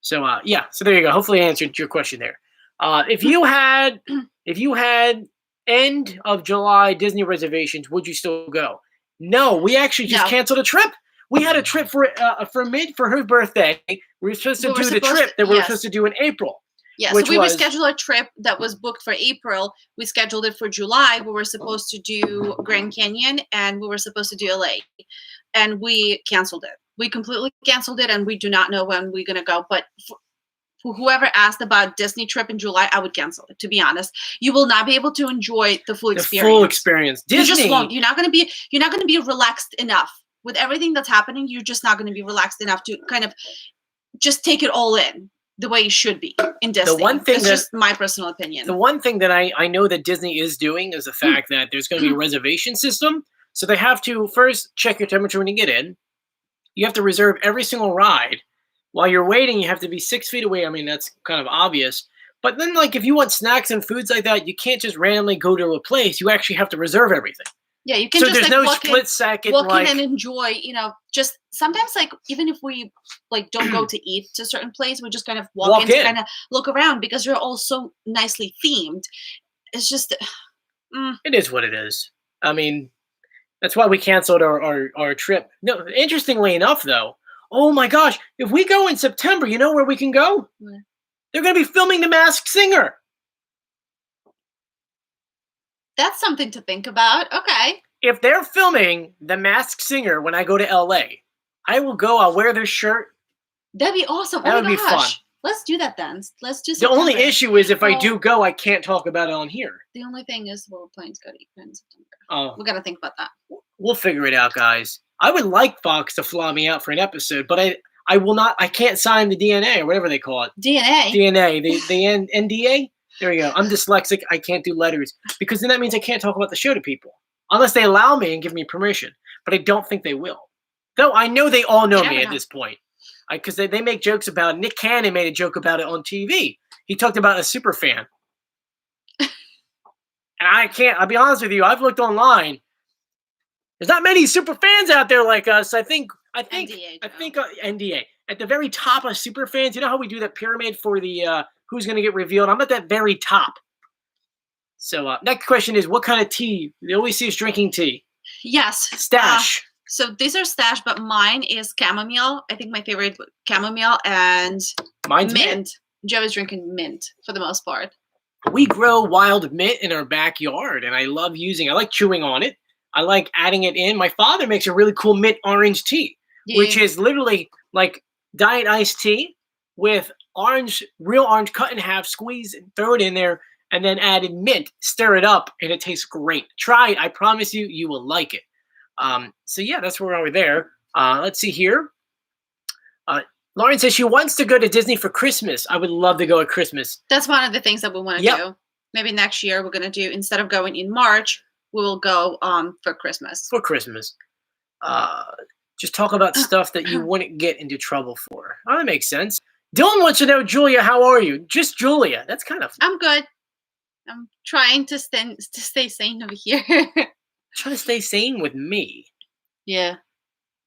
So yeah. So there you go. Hopefully I answered your question there. If you had end of July Disney reservations, would you still go? No, we actually just canceled a trip. We had a trip for her birthday. We were supposed to do the trip that we were supposed to do in April. Yeah, so we rescheduled a trip that was booked for April. We scheduled it for July. We were supposed to do Grand Canyon, and we were supposed to do LA. And we canceled it. We completely canceled it, and we do not know when we're going to go. But for whoever asked about Disney trip in July, I would cancel it, to be honest. You will not be able to enjoy the full experience. The full experience. Disney. You just won't. You're not going to be relaxed enough. With everything that's happening, you're just not going to be relaxed enough to kind of just take it all in the way it should be in Disney. It's just my personal opinion. The one thing that I know that Disney is doing is the fact that there's going to be a reservation system. So they have to first check your temperature when you get in. You have to reserve every single ride. While you're waiting, you have to be 6 feet away. I mean, that's kind of obvious. But then, like, if you want snacks and foods like that, you can't just randomly go to a place. You actually have to reserve everything. Yeah, you can just walk in and enjoy, just sometimes like even if we like don't go to eat to a certain place, we just kind of walk in to kind of look around because you're all so nicely themed. It's just it is what it is. I mean, that's why we canceled our trip. No, interestingly enough though, oh my gosh, if we go in September, you know where we can go? Where? They're going to be filming The Masked Singer. That's something to think about. Okay. If they're filming The Masked Singer when I go to LA, I will go. I'll wear their shirt. That'd be awesome. That would be fun. Let's do that then. Let's just. The only issue is if I do go, I can't talk about it on here. The only thing is we're planning to go to in September. Oh, we got to think about that. We'll figure it out, guys. I would like Fox to fly me out for an episode, but I will not. I can't sign the DNA or whatever they call it. DNA. The NDA. There we go. I'm dyslexic. I can't do letters because then that means I can't talk about the show to people unless they allow me and give me permission. But I don't think they will. Though I know they all know me at this point because they make jokes about it. Nick Cannon made a joke about it on TV. He talked about a super fan. And I'll be honest with you. I've looked online. There's not many super fans out there like us. I think NDA at the very top of super fans. You know how we do that pyramid for the who's going to get revealed? I'm at that very top. So next question is, what kind of tea? They always see us drinking tea. Yes. Stash. So these are stash, but mine is chamomile. I think my favorite chamomile and mine's mint. Joe is drinking mint for the most part. We grow wild mint in our backyard, and I love I like chewing on it. I like adding it in. My father makes a really cool mint orange tea, which is literally like diet iced tea with real orange cut in half, squeeze and throw it in there, and then add in mint, stir it up, and it tastes great. Try it. I promise you, you will like it. So yeah, that's where we are there. Let's see here. Lauren says she wants to go to Disney for Christmas. I would love to go at Christmas. That's one of the things that we want to do. Maybe next year we're going to do, instead of going in March, we will go for Christmas. For Christmas. Uh, just talk about stuff that you wouldn't get into trouble for. Oh, that makes sense. Dylan wants to know, Julia, how are you? Just Julia. That's kind of. I'm good. I'm trying to stay sane over here. Trying to stay sane with me. Yeah.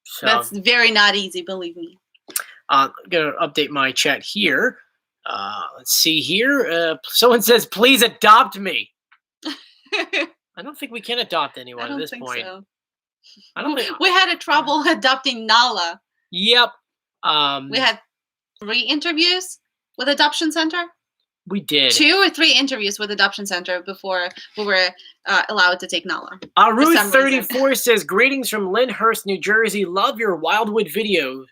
So, that's very not easy, believe me. I'm going to update my chat here. Let's see here. Someone says, please adopt me. I don't think we can adopt anyone at this point. So. I don't think we had a trouble adopting Nala. Yep. We had 3 interviews with Adoption Center. We did 2 or 3 interviews with Adoption Center before we were allowed to take Nala. Ruth 34 says, greetings from Lyndhurst, New Jersey. Love your Wildwood videos.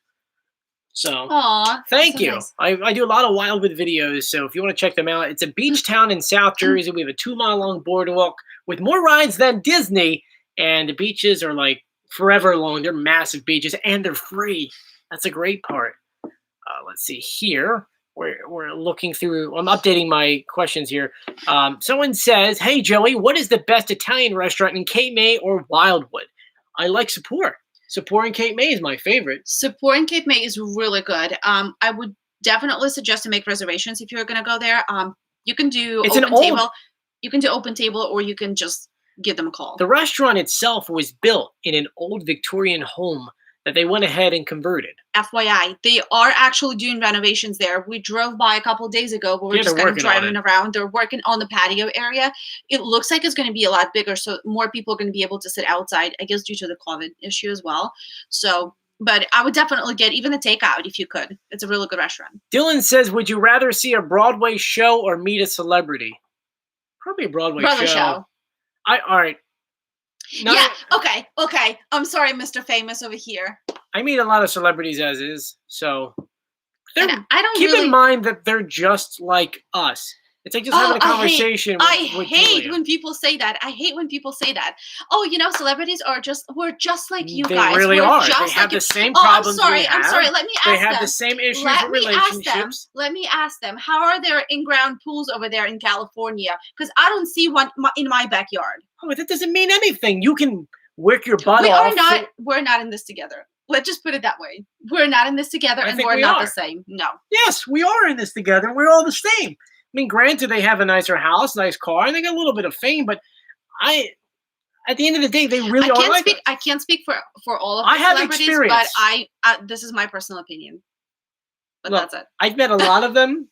So, aww, thank so you. Nice. I do a lot of Wildwood videos, so if you want to check them out, it's a beach town in South Jersey. We have a 2-mile-long boardwalk with more rides than Disney, and the beaches are like forever long. They're massive beaches, and they're free. That's a great part. Let's see here. We're looking through. I'm updating my questions here. Someone says, hey, Joey, what is the best Italian restaurant in Cape May or Wildwood? I like Sapor. Sapor in Cape May is my favorite. Sapor in Cape May is really good. I would definitely suggest to make reservations if you're going to go there. You can do open table. You can do open table, or you can just give them a call. The restaurant itself was built in an old Victorian home that they went ahead and converted. FYI, they are actually doing renovations there. We drove by a couple of days ago, but we're just kind of driving around. They're working on the patio area. It looks like it's going to be a lot bigger, so more people are going to be able to sit outside, I guess due to the COVID issue as well. So, but I would definitely get even a takeout if you could. It's a really good restaurant. Dylan says, would you rather see a Broadway show or meet a celebrity? Probably a Broadway show. All right. No, yeah. Okay. I'm sorry, Mr. Famous over here. I meet a lot of celebrities as is, so I don't keep in mind that they're just like us. It's like just having a conversation. I hate when people say that. Oh, celebrities we're just like you guys. They really are. They have the same problems. I'm sorry. Let me ask them. They have the same issues with relationships. Let me ask them. How are there in-ground pools over there in California? Because I don't see one in my backyard. Oh, but that doesn't mean anything. You can work your butt off. We're not in this together. Let's just put it that way. We're not in this together, and we're not the same. No. Yes, we are in this together. We're all the same. I mean, granted, they have a nicer house, nice car, and they got a little bit of fame, but at the end of the day, they really are like us. I can't speak for all of the celebrities, experience. but this is my personal opinion. But that's it. I've met a lot of them.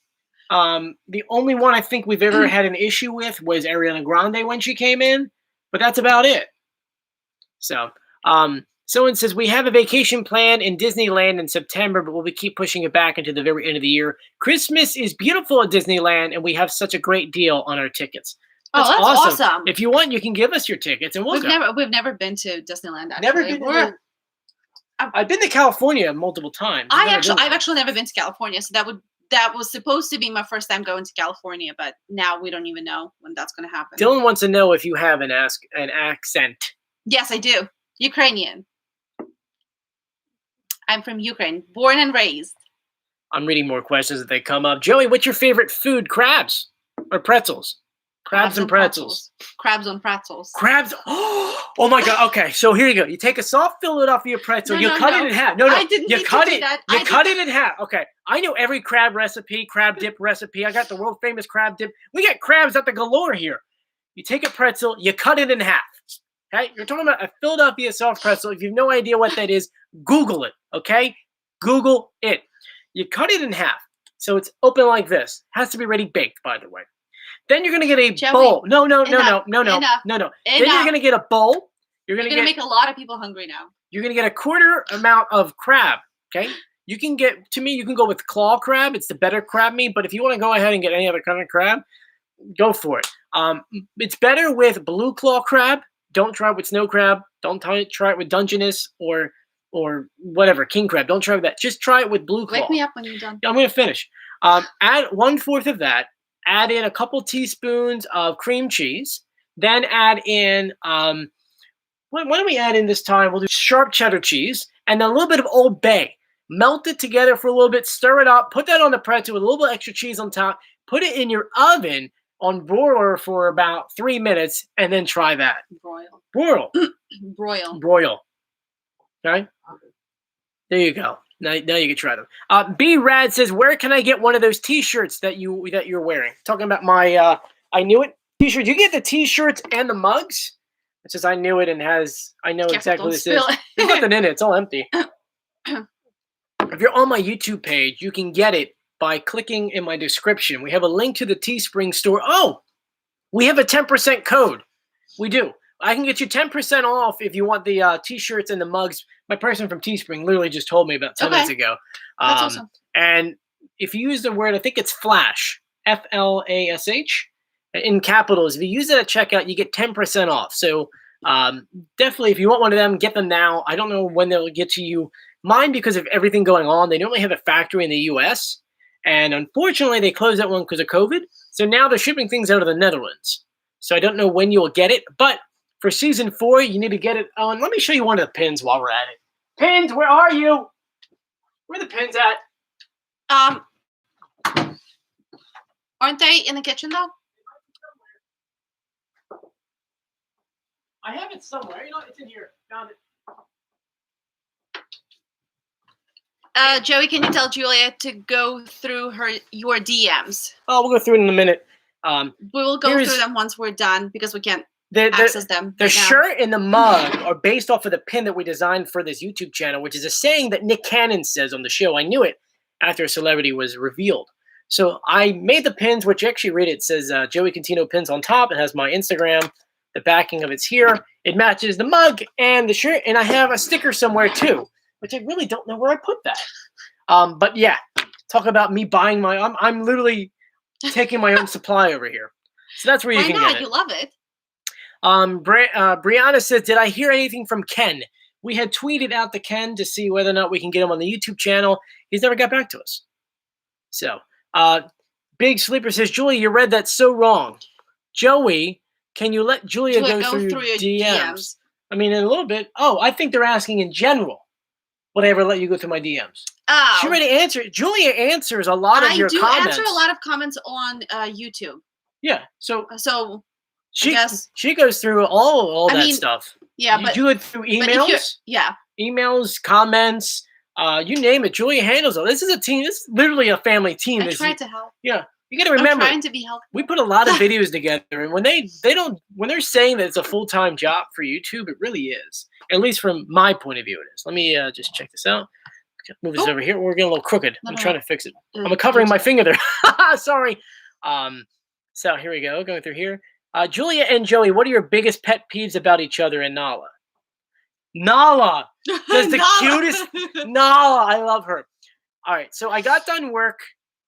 The only one I think we've ever had an issue with was Ariana Grande when she came in, but that's about it. So, someone says, we have a vacation plan in Disneyland in September, but we'll keep pushing it back into the very end of the year. Christmas is beautiful at Disneyland, and we have such a great deal on our tickets. That's awesome. If you want, you can give us your tickets, and we'll go. We've never been to Disneyland, actually. Never been I've been to California multiple times. I've actually never been to California, so that was supposed to be my first time going to California, but now we don't even know when that's going to happen. Dylan wants to know if you have an accent. Yes, I do. Ukrainian. I'm from Ukraine, born and raised. I'm reading more questions as they come up. Joey, what's your favorite food? Crabs or pretzels? Crabs and pretzels. Crabs on pretzels. Crabs. Oh my God. Okay, so here you go. You take a soft Philadelphia pretzel. You cut it in half. No. I didn't you cut it. That. You cut it in half. Okay. I know every crab recipe, crab dip recipe. I got the world famous crab dip. We got crabs at the galore here. You take a pretzel. You cut it in half. Okay. You're talking about a Philadelphia soft pretzel. If you have no idea what that is, Google it. Okay. Google it. You cut it in half. So it's open like this. Has to be ready baked, by the way. Then you're going to get a bowl. No. Then you're going to get a bowl. You're going to make a lot of people hungry now. You're going to get a quarter amount of crab. Okay. You can go with claw crab. It's the better crab meat. But if you want to go ahead and get any other kind of crab, go for it. It's better with blue claw crab. Don't try it with snow crab. Don't try it with Dungeness or whatever, king crab. Don't try with that. Just try it with blue claw. Wake me up when you're done. I'm going to finish. Add 1/4 of that. Add in a couple teaspoons of cream cheese. Then add in, what do we add in this time? We'll do sharp cheddar cheese and then a little bit of Old Bay. Melt it together for a little bit. Stir it up. Put that on the pretzel with a little bit extra cheese on top. Put it in your oven on broiler for about 3 minutes and then try that. Broil. Broil. Broil. Broil. Okay. There you go. Now you can try them. B Rad says, "Where can I get one of those T-shirts that you're wearing?" Talking about my I knew it T-shirt. You get the T-shirts and the mugs. It says I knew it and I know exactly what this is. There's nothing in it. It's all empty. If you're on my YouTube page, you can get it by clicking in my description. We have a link to the Teespring store. Oh, we have a 10% code. We do. I can get you 10% off if you want the T-shirts and the mugs. My person from Teespring literally just told me about 10 minutes ago. That's awesome. And if you use the word, I think it's Flash, Flash, in capitals. If you use it at checkout, you get 10% off. So definitely, if you want one of them, get them now. I don't know when they'll get to you. Mine, because of everything going on, they normally have a factory in the U.S., and unfortunately, they closed that one because of COVID. So now they're shipping things out of the Netherlands. So I don't know when you'll get it, but for season 4, you need to get it. Oh, and let me show you one of the pins while we're at it. Pins, where are you? Where are the pins at? Aren't they in the kitchen though? I have it somewhere. You know, it's in here. Found it. Joey, can you tell Julia to go through your DMs? Oh, we'll go through it in a minute. We will go through them once we're done because we can't access them. The shirt and the mug are based off of the pin that we designed for this YouTube channel, which is a saying that Nick Cannon says on the show. I knew it after a celebrity was revealed. So I made the pins, which actually read it says Joey Contino pins on top. It has my Instagram. The backing of it's here. It matches the mug and the shirt, and I have a sticker somewhere too, which I really don't know where I put that. But yeah, talk about me buying my. I'm literally taking my own supply over here. So that's where you can get it. You love it. Brianna says, "Did I hear anything from Ken? We had tweeted out to Ken to see whether or not we can get him on the YouTube channel. He's never got back to us." So, Big Sleeper says, "Julie, you read that so wrong. Joey, can you let Julia go through your DMs? I mean, in a little bit. Oh, I think they're asking in general. Would I ever let you go through my DMs? Oh. She already answered. Julia answers a lot of your comments. I answer a lot of comments on YouTube. Yeah. So she goes through all that stuff. Yeah, you do it through emails. Emails, comments, you name it. Julia handles it. This is a team. This is literally a family team. I tried to help. Yeah. You got to remember, I'm trying to be helpful. We put a lot of videos together, and when they're saying that it's a full-time job for YouTube, it really is. At least from my point of view, it is. Let me just check this out. Move this over here. We're getting a little crooked. I'm trying to fix it. I'm covering my finger there. Sorry. So here we go. Going through here. Julia and Joey, what are your biggest pet peeves about each other and Nala? Nala does the cutest. Nala, I love her. All right, so I got done work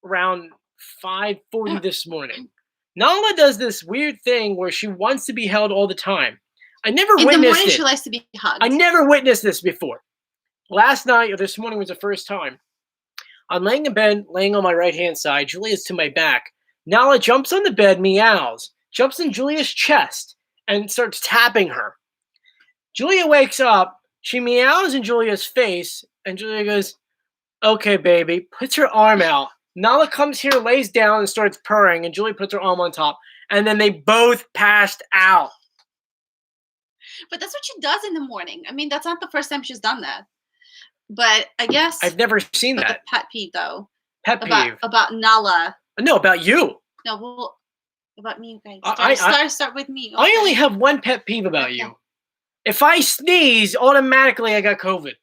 around 5:40 this morning. Nala does this weird thing where she wants to be held all the time. I never witnessed it. In the morning, she likes to be hugged. I never witnessed this before. Last night or this morning was the first time. I'm laying in bed, laying on my right-hand side. Julia's to my back. Nala jumps on the bed, meows, jumps in Julia's chest, and starts tapping her. Julia wakes up. She meows in Julia's face, and Julia goes, "Okay, baby," puts her arm out. Nala comes here, lays down, and starts purring, and Julia puts her arm on top, and then they both passed out. But that's what she does in the morning. I mean, that's not the first time she's done that. But I guess I've never seen that. Pet peeve, though. Pet peeve about Nala. No, about you. No, well, about me. Okay. Start with me. Okay. I only have one pet peeve about you. If I sneeze, automatically I got COVID.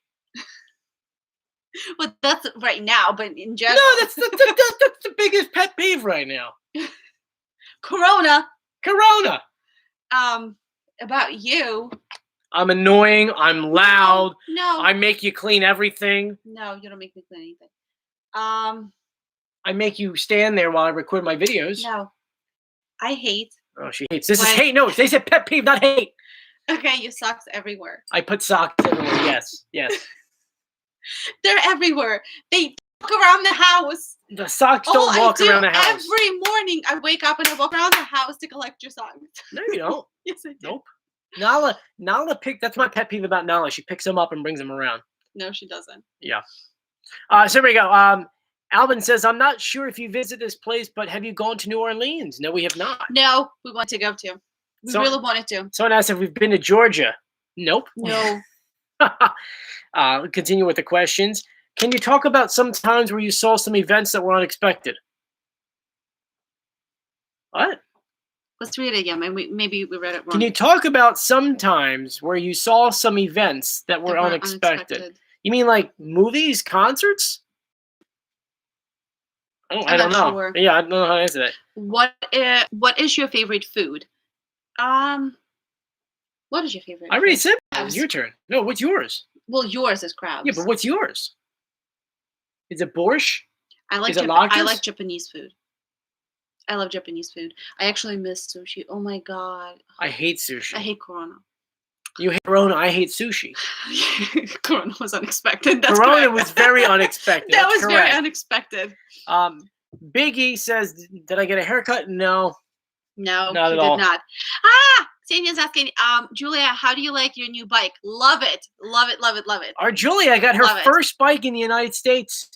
Well, that's right now, but in general. No, that's the biggest pet peeve right now. Corona. About you. I'm annoying. I'm loud. No. I make you clean everything. No, you don't make me clean anything. I make you stand there while I record my videos. No. I hate. Oh, she hates. This is hate. No, they said pet peeve, not hate. Okay, you socks everywhere. I put socks everywhere. Yes. They're everywhere. They walk around the house. The socks don't walk around the house. Every morning I wake up and I walk around the house to collect your socks. No, you don't. Yes, I do. Nope. Nala that's my pet peeve about Nala. She picks them up and brings them around. No, she doesn't. Yeah. So here we go. Alvin says, "I'm not sure if you visit this place, but have you gone to New Orleans?" No, we have not. No, we want to go to. We really wanted to. Someone asked if we've been to Georgia. Nope. No. Continue with the questions. Can you talk about some times where you saw some events that were unexpected? What? Let's read it again. Maybe we read it wrong. Can you talk about some times where you saw some events that were unexpected? You mean like movies, concerts? Oh, I don't know. Sure. Yeah, I don't know how to answer that. What is your favorite food? What is your favorite? I already said it was your turn. No, what's yours? Well, yours is crabs. Yeah, but what's yours? Is it borscht? I like Japanese food. I love Japanese food. I actually miss sushi. Oh my god. I hate sushi. I hate Corona. You hate Corona. I hate sushi. Corona was unexpected. That's Corona correct. was very unexpected. That was very unexpected. Biggie says, "Did I get a haircut?" No. No, not he at all. did not. Sania's asking, Julia, how do you like your new bike? Love it. Love it, love it, love it. Our Julia got her first bike in the United States.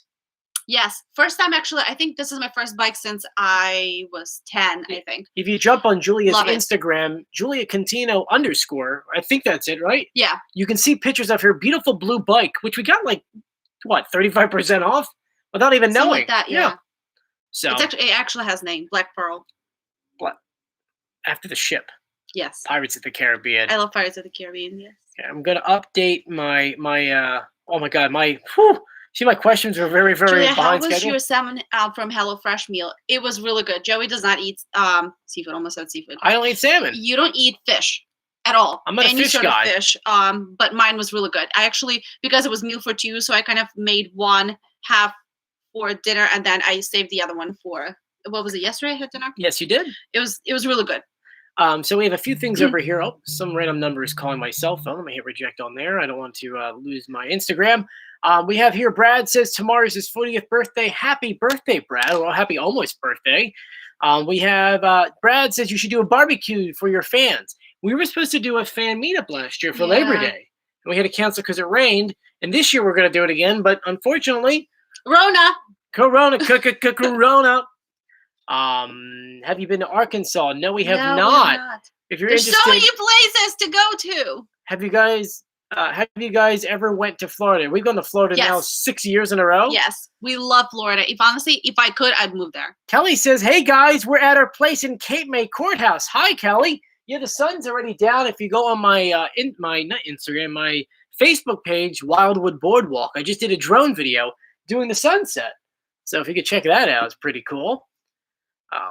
Yes. First time, actually. I think this is my first bike since I was 10, I think. If you jump on Julia's Instagram, Julia Contino _, I think that's it, right? Yeah. You can see pictures of her beautiful blue bike, which we got like, what, 35% off? Without even knowing. Like that, yeah. So it actually has a name, Black Pearl. After the ship. Yes. Pirates of the Caribbean. I love Pirates of the Caribbean, yes. Okay, I'm going to update my oh my God, see, my questions were very, very Julia, behind how was schedule. your salmon from HelloFresh meal? It was really good. Joey does not eat seafood. Almost said seafood. I don't eat salmon. You don't eat fish at all. I'm not a fish guy. Of fish. But mine was really good. I actually, because it was meal for two, so I kind of made one half for dinner, and then I saved the other one for, what was it, yesterday I had dinner? Yes, you did. It was really good. So we have a few things over here. Oh, some random number is calling my cell phone. Let me hit reject on there. I don't want to lose my Instagram. We have here, Brad says tomorrow's his 40th birthday. Happy birthday, Brad. Well, happy almost birthday. We have Brad says you should do a barbecue for your fans. We were supposed to do a fan meetup last year for Labor Day. And we had to cancel because it rained. And this year we're going to do it again. But unfortunately, Corona. Have you been to Arkansas? No, we have not. If you're interested, so many places to go to. Have you guys ever went to Florida? We've gone to Florida now 6 years in a row. Yes, we love Florida. If I could, I'd move there. Kelly says, "Hey guys, we're at our place in Cape May Courthouse." Hi, Kelly. Yeah, the sun's already down. If you go on my not Instagram, my Facebook page, Wildwood Boardwalk, I just did a drone video doing the sunset. So if you could check that out, it's pretty cool.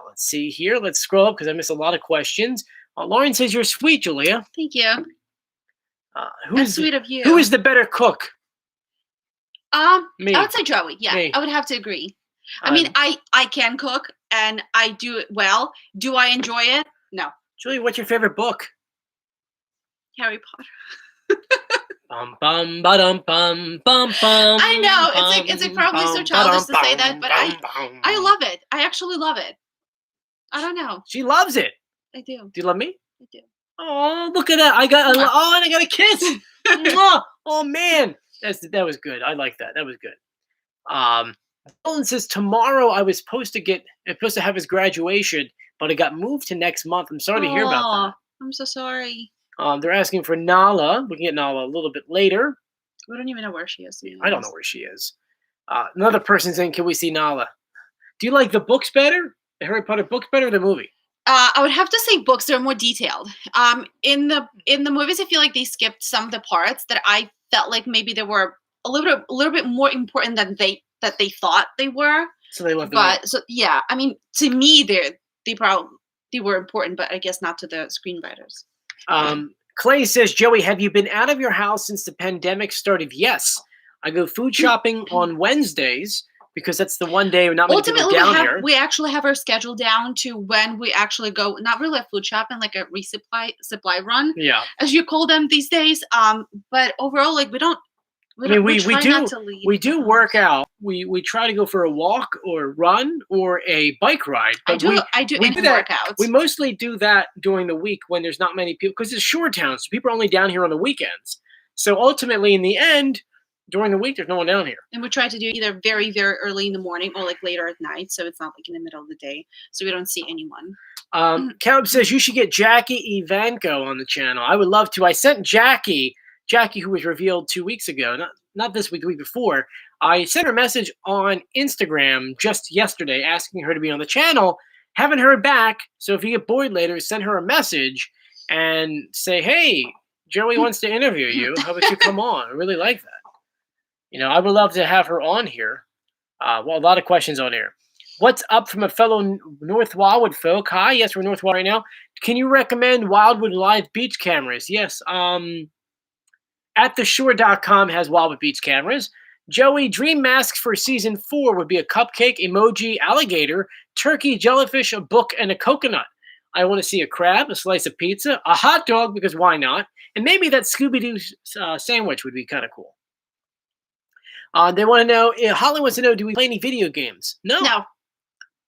Let's see here. Let's scroll up because I missed a lot of questions. Lauren says you're sweet, Julia. Thank you. That's sweet of you. Who is the better cook? Me. I would say Joey. Yeah, me. I would have to agree. I mean, I can cook and I do it well. Do I enjoy it? No. Julia, what's your favorite book? Harry Potter. Bum bum ba-dum bum bum bum. I know it's probably so childish to say that, but I love it. I actually love it. I don't know. She loves it. I do. Do you love me? I do. Oh, look at that! And I got a kiss. Oh man, that was good. I like that. That was good. Dylan says tomorrow I was supposed to have his graduation, but it got moved to next month. I'm sorry to hear about that. I'm so sorry. They're asking for Nala. We can get Nala a little bit later. We don't even know where she is. I don't know where she is. Another person saying, "Can we see Nala?" Do you like the books better? The Harry Potter books better or the movie? I would have to say books. They're more detailed. In the movies, I feel like they skipped some of the parts that I felt like maybe they were a little bit more important than they thought they were. So they left. Yeah, I mean, to me, they probably were important, but I guess not to the screenwriters. Clay says, Joey, have you been out of your house since the pandemic started? Yes. I go food shopping on Wednesdays because that's the one day not many people down here. We actually have our schedule down to when we actually go, not really a food shopping, like a supply run. Yeah. As you call them these days. But overall, like we do work out. We try to go for a walk or run or a bike ride. I do workouts. We mostly do that during the week when there's not many people because it's a shore town, so people are only down here on the weekends. So ultimately, in the end, during the week, there's no one down here. And we try to do either very, very early in the morning or like later at night, so it's not like in the middle of the day, so we don't see anyone. Caleb says you should get Jackie Ivanko on the channel. I would love to. I sent Jackie Jackie, who was revealed 2 weeks ago, not this week, the week before. I sent her a message on Instagram just yesterday asking her to be on the channel. Haven't heard back, so if you get bored later, send her a message and say, hey, Joey wants to interview you. How about you come on? I really like that. I would love to have her on here. A lot of questions on here. What's up from a fellow North Wildwood folk? Hi, yes, we're North Wildwood right now. Can you recommend Wildwood live beach cameras? Yes. Attheshore.com has Wildwood beach cameras. Joey, dream masks for season 4 would be a cupcake, emoji, alligator, turkey, jellyfish, a book, and a coconut. I want to see a crab, a slice of pizza, a hot dog, because why not? And maybe that Scooby-Doo sandwich would be kind of cool. They want to know, Holly wants to know, do we play any video games? No.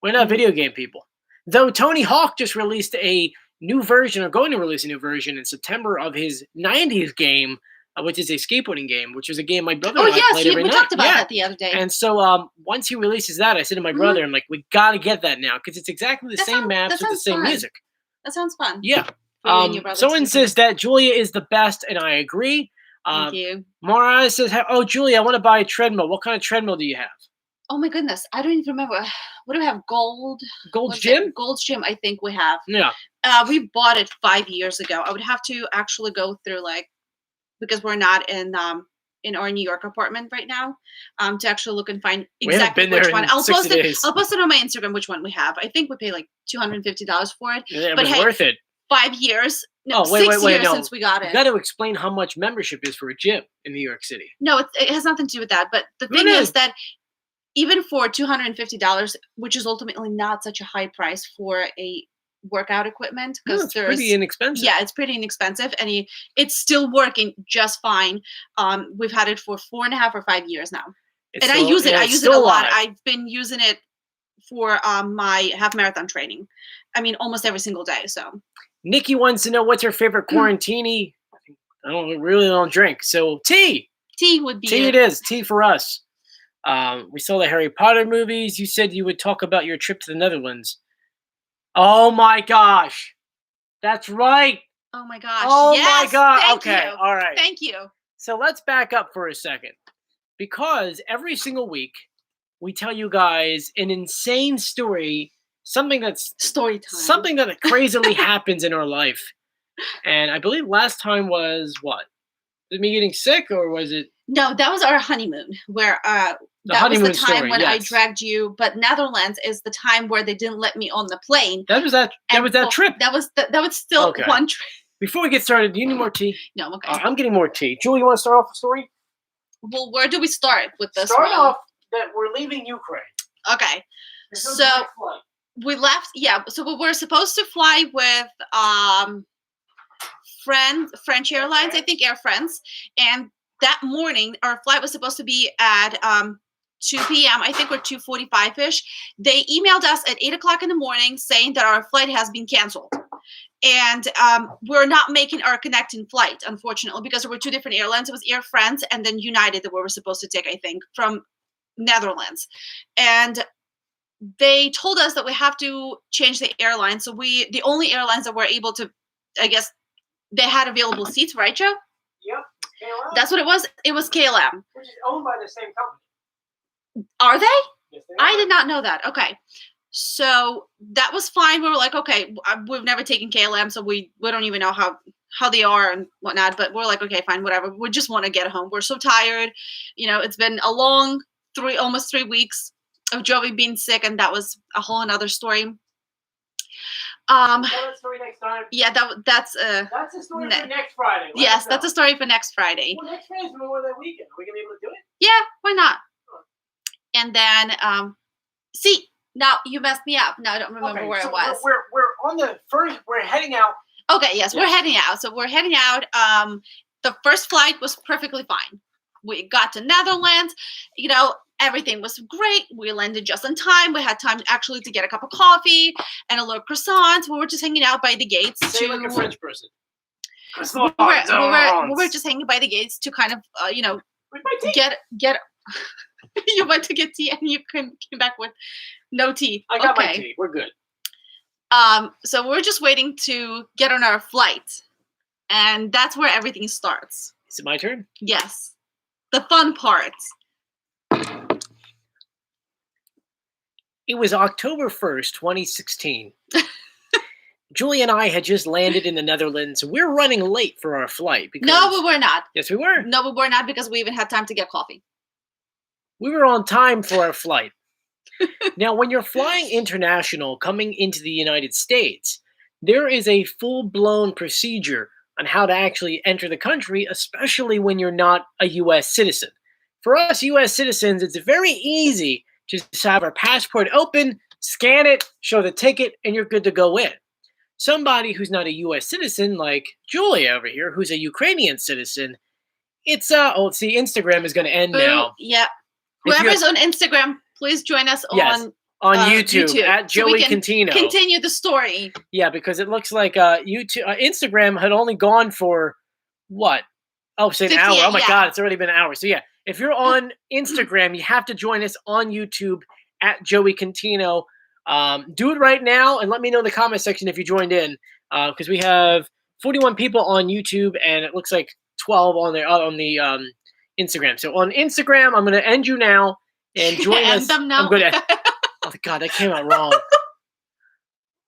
We're not video game people. Though Tony Hawk just released a new version, or going to release a new version in September of his 90s game, which is a skateboarding game, which is a game my brother and I played every night. We talked about that the other day. And so once he releases that, I said to my brother, I'm like, we got to get that now, because it's exactly the same maps with the same music. That sounds fun. Yeah. Someone says that Julia is the best, and I agree. Thank you. Mara says, oh, Julia, I want to buy a treadmill. What kind of treadmill do you have? Oh, my goodness. I don't even remember. What do we have? Gold's Gym? Gold's Gym, I think we have. Yeah. We bought it 5 years ago. I would have to actually go through, because we're not in our New York apartment right now, to actually look and find exactly which one. I'll post it on my Instagram which one we have. I think we pay $250 for it. Yeah, it was worth it. 5 years. No, 6 years since we got it. You got to explain how much membership is for a gym in New York City. No, it has nothing to do with that. But the thing is that even for $250, which is ultimately not such a high price for a workout equipment, because it's pretty inexpensive. Yeah, it's pretty inexpensive, and it's still working just fine. We've had it for 4.5 or 5 years now, I use it. I use it a lot. I've been using it for my half marathon training. I mean, almost every single day. So, Nikki wants to know what's her favorite quarantini. I don't drink, so tea. Tea would be tea. It is tea for us. We saw the Harry Potter movies. You said you would talk about your trip to the Netherlands. Oh my gosh. That's right. Oh my gosh. Oh my God. Okay. You. All right. Thank you. So let's back up for a second, because every single week we tell you guys an insane story, something that's story time, something that crazily happens in our life. And I believe last time was what? Was it me getting sick, or was it? No, that was our honeymoon, where that was the time when I dragged you. But Netherlands is the time where they didn't let me on the plane. That was that trip. That was still one trip. Before we get started, do you need more tea? No, I'm okay. I'm getting more tea. Julie, you want to start off the story? Well, where do we start with this? Start off that we're leaving Ukraine. Okay, so we left. Yeah, so we were supposed to fly with French Airlines, I think Air France, and that morning our flight was supposed to be at 2 p.m. I think, or 2:45ish. They emailed us at 8 o'clock in the morning saying that our flight has been canceled, and we're not making our connecting flight, unfortunately, because there were two different airlines. It was Air France and then United that we were supposed to take, I think, from Netherlands, and they told us that we have to change the airline. So the only airlines that were able to, I guess, they had available seats, right, Joe? Yep. KLM. That's what it was. It was KLM. Which is owned by the same company. Are they? Yes, they are. I did not know that. Okay. So that was fine. We were like, okay, we've never taken KLM, so we don't even know how they are and whatnot. But we're like, okay, fine, whatever. We just want to get home. We're so tired. It's been a long almost 3 weeks of Joey being sick, and that was a whole another story. Tell that story next time. Yeah, that's a story for next Friday. Yes, that's a story for next Friday. Well, next Friday is Memorial Day weekend. Are we gonna be able to do it? Yeah, why not? Sure. And then, see, now you messed me up. Now I don't remember where it was. We're on the first. We're heading out. Okay, yes, we're heading out. So we're heading out. The first flight was perfectly fine. We got to Netherlands. Everything was great. We landed just in time. We had time actually to get a cup of coffee and a little croissant. We were just hanging out by the gates. Say like a French person. We were just hanging by the gates to kind of, get. You went to get tea and you came back with no tea. I got my tea. We're good. So we're just waiting to get on our flight, and that's where everything starts. Is it my turn? Yes. The fun parts. It was October 1st, 2016. Julie and I had just landed in the Netherlands. We're running late for our flight. Because... No, we were not. Yes, we were. No, we were not, because we even had time to get coffee. We were on time for our flight. Now, when you're flying international coming into the United States, there is a full-blown procedure on how to actually enter the country, especially when you're not a U.S. citizen. For us U.S. citizens, it's very easy to just have our passport open, scan it, show the ticket, and you're good to go in. Somebody who's not a U.S. citizen, like Julia over here, who's a Ukrainian citizen, it's Instagram is going to end now. Yeah. Whoever's on Instagram, please join us on YouTube at Joey Contino. Continue the story. Yeah, because it looks like Instagram had only gone for what? Oh, say an hour. Oh my God, it's already been an hour. So yeah, if you're on Instagram, you have to join us on YouTube at Joey Contino. Do it right now and let me know in the comment section if you joined in, because we have 41 people on YouTube and it looks like 12 on the Instagram. So on Instagram, I'm going to end you now and join us. Them now. I'm going to. Oh God, that came out wrong.